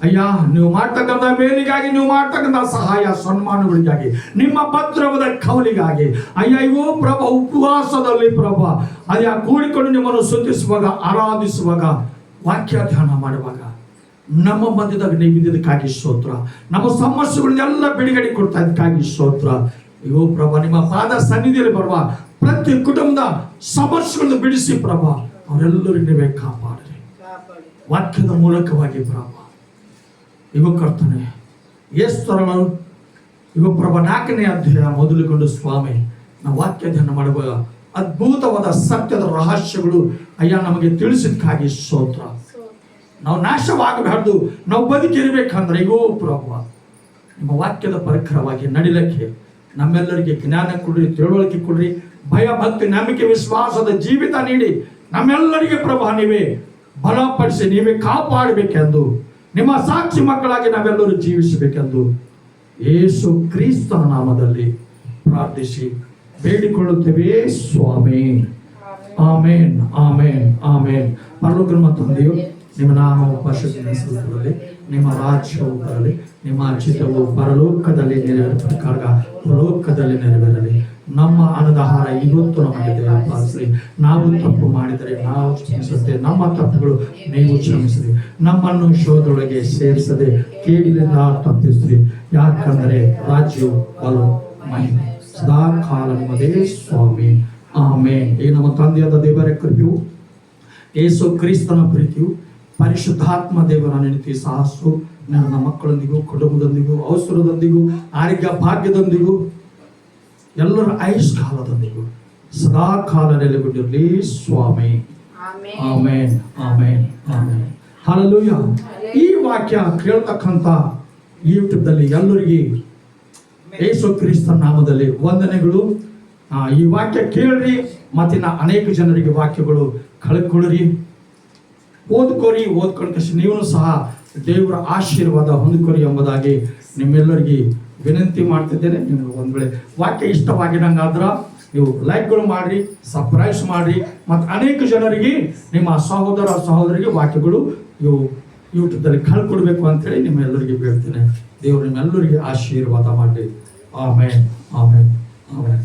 ಅಯ್ಯ ನೀವು ಮಾಡ್ತಕ್ಕಂಥ ಮೇಲಿಗಾಗಿ, ನೀವು ಮಾಡ್ತಕ್ಕಂಥ ಸಹಾಯ ಸನ್ಮಾನಗಳಿಗಾಗಿ, ನಿಮ್ಮ ಭದ್ರವಾದ ಕವಲಿಗಾಗಿ ಅಯ್ಯ ಇಗೋ ಪ್ರಭಾ ಉಪವಾಸದಲ್ಲಿ ಪ್ರಭಾ ಅಯ್ಯ ಕೂಡಿಕೊಂಡು ನಿಮ್ಮನ್ನು ಸ್ತುತಿಸುವಾಗ, ಆರಾಧಿಸುವಾಗ, ವಾಕ್ಯ ಧ್ಯಾನ ಮಾಡುವಾಗ ನಮ್ಮ ಮಧ್ಯದಾಗ ನೀವು ಇದ್ದಕ್ಕಾಗಿ ಸ್ತೋತ್ರ. ನಮ್ಮ ಸಮಸ್ಯೆಗಳನ್ನೆಲ್ಲ ಬಿಡುಗಡೆ ಕೊಡ್ತಾ ಇದಕ್ಕಾಗಿ ಸ್ತೋತ್ರ. ಇಗೋ ಪ್ರಭಾ ನಿಮ್ಮ ಪಾದ ಸನ್ನಿಧಿಯಲ್ಲಿ ಬರುವ ಪ್ರತಿ ಕುಟುಂಬದ ಸಮಸ್ಯೆಗಳನ್ನು ಬಿಡಿಸಿ ಪ್ರಭಾ ಅವರೆಲ್ಲರಿಗೂ ನೀವೇ ಕಾಪಾಡ್ರಿ. ವಾಕ್ಯದ ಮೂಲಕವಾಗಿ ಪ್ರಭಾ ಇಗೋ ಕರ್ತನೆ ಏಸ್ತರಳು ಇಗೋ ಪ್ರಭಾ 4ನೇ ಅಧ್ಯಾಯ ಮೊದಲುಗೊಂಡು ಸ್ವಾಮಿ ನಾವು ವಾಕ್ಯ ಧ್ಯಾನ ಮಾಡುವಾಗ ಅದ್ಭುತವಾದ ಸತ್ಯದ ರಹಸ್ಯಗಳು ಅಯ್ಯ ನಮಗೆ ತಿಳಿಸಿದಕ್ಕಾಗಿ ಸ್ತೋತ್ರ. ನಾವು ನಾಶವಾಗಬಾರ್ದು, ನಾವು ಬದುಕಿರಬೇಕಂದ್ರೆ ಇಗೋ ಪ್ರಭಾ ನಿಮ್ಮ ವಾಕ್ಯದ ಪರಿಕರವಾಗಿ ನಡಿಲಕ್ಕೆ ನಮ್ಮೆಲ್ಲರಿಗೆ ಜ್ಞಾನ ಕೊಡ್ರಿ, ತಿಳುವಳಿಕೆ ಕೊಡ್ರಿ, ಭಯ ಭಕ್ತಿ ನಂಬಿಕೆ ವಿಶ್ವಾಸದ ಜೀವಿತ ನೀಡಿ ನಮ್ಮೆಲ್ಲರಿಗೆ ಪ್ರಭು ನೀವೇ ಬಲಪಡಿಸಿ ನೀವೇ ಕಾಪಾಡಬೇಕೆಂದು ನಿಮ್ಮ ಸಾಕ್ಷಿ ಮಕ್ಕಳಾಗಿ ನಾವೆಲ್ಲರೂ ಜೀವಿಸಬೇಕೆಂದು ಯೇಸು ಕ್ರಿಸ್ತನ ನಾಮದಲ್ಲಿ ಪ್ರಾರ್ಥಿಸಿ ಬೇಡಿಕೊಳ್ಳುತ್ತೇವೆ ಸ್ವಾಮಿ. ಆಮೇನ್ ಆಮೇನ್ ಆಮೇನ್. ಪರಲೋಕದ ತಂದೆಯು, ನಿಮ್ಮ ನಾಮವು ಪರಿಶುದ್ಧಗೊಳ್ಳಲಿ, ನಿಮ್ಮ ರಾಜ್ಯವು ಬರಲಿ, ನಿಮ್ಮ ಚಿತ್ತವು ಪರಲೋಕದಲ್ಲಿ ನೆರವೇರ ಪ್ರಕಾರ ಲೋಕದಲ್ಲಿ ನೆರವೇರಲಿ. ನಮ್ಮ ಅನ್ನದಾಹಾರ ಇವತ್ತು ನಮಗೆ ದಯಪಾಲಿಸಿ. ನಾವು ತಪ್ಪು ಮಾಡಿದರೆ ನಾವು ಕ್ಷಮಿಸುತ್ತೇವೆ, ನಮ್ಮ ತಪ್ಪುಗಳು ನೀವು ಕ್ಷಮಿಸಿರಿ. ನಮ್ಮನ್ನು ಶೋಧದೊಳಗೆ ಸೇರಿಸದೆ ಕೇಡಿನಿಂದ ತಪ್ಪಿಸಿರಿ. ಯಾಕಂದರೆ ರಾಜ್ಯವು ಬಲು ಮಹಿಮೆ ಸದಾ ಕಾಲ ನಿಮ್ಮದೇ ಸ್ವಾಮಿ. ಆಮೇನ್. ಈ ನಮ್ಮ ತಂದೆಯಾದ ದೇವರ ಕೃಪೆಯು, ಯೇಸು ಕ್ರಿಸ್ತನ ಪ್ರೀತಿಯು, ಪರಿಶುದ್ಧಾತ್ಮ ದೇವರ ನೆನಪಿ ಸಾಹಸು ನನ್ನ ಮಕ್ಕಳೊಂದಿಗೂ ಕುಟುಂಬದೊಂದಿಗೂ ಅವಸರದೊಂದಿಗೂ ಆರೋಗ್ಯ ಭಾಗ್ಯದೊಂದಿಗೂ ಎಲ್ಲರ ಆಯುಷ್ಕಾಲದೊಂದಿಗೂ ಸದಾ ಕಾಲ ನೆಲೆಗೊಂಡಿರಲಿ ಸ್ವಾಮಿ. ಆಮೇನ್ ಆಮೇನ್ ಆಮೇನ್. ಹಲ್ಲೆಲೂಯಾ. ಈ ವಾಕ್ಯ ಕೇಳ್ತಕ್ಕಂಥ ಯೂಟ್ಯೂಬ್ದಲ್ಲಿ ಎಲ್ಲರಿಗೆ ಯೇಸು ಕ್ರಿಸ್ತನ ನಾಮದಲ್ಲಿ ವಂದನೆಗಳು. ಈ ವಾಕ್ಯ ಕೇಳ್ರಿ, ಮತ್ತಿನ್ನ ಅನೇಕ ಜನರಿಗೆ ವಾಕ್ಯಗಳು ಕಳ್ಕೊಳ್ಳ್ರಿ, ಓದ್ಕೋರಿ. ಓದ್ಕೊಂಡು ನೀವು ಸಹ ದೇವರ ಆಶೀರ್ವಾದ ಹೊಂದ್ಕೋರಿ ಎಂಬುದಾಗಿ ನಿಮ್ಮೆಲ್ಲರಿಗೆ ವಿನಂತಿ ಮಾಡ್ತಿದ್ದೇನೆ. ನಿಮಗೆ ಒಂದು ವೇಳೆ ವಾಕ್ಯ ಇಷ್ಟವಾಗಿದಂಗಾದ್ರೆ ನೀವು ಲೈಕ್ಗಳು ಮಾಡಿರಿ, ಸಬ್ಸ್ಕ್ರೈಬ್ ಮಾಡಿರಿ, ಮತ್ತು ಅನೇಕ ಜನರಿಗೆ ನಿಮ್ಮ ಸಹೋದರ ಸಹೋದರಿಗೆ ವಾಕ್ಯಗಳು ಇವು ಯೂಟ್ಯೂಬ್ದಲ್ಲಿ ಕಳ್ಕೊಡ್ಬೇಕು ಅಂತೇಳಿ ನಿಮ್ಮೆಲ್ಲರಿಗೆ ಬೇಡ್ತೇನೆ. ದೇವರು ನಿಮ್ಮೆಲ್ಲರಿಗೆ ಆಶೀರ್ವಾದ ಮಾಡಲಿ. ಆಮೇನ್ ಆಮೇನ್ ಆಮೇನ್.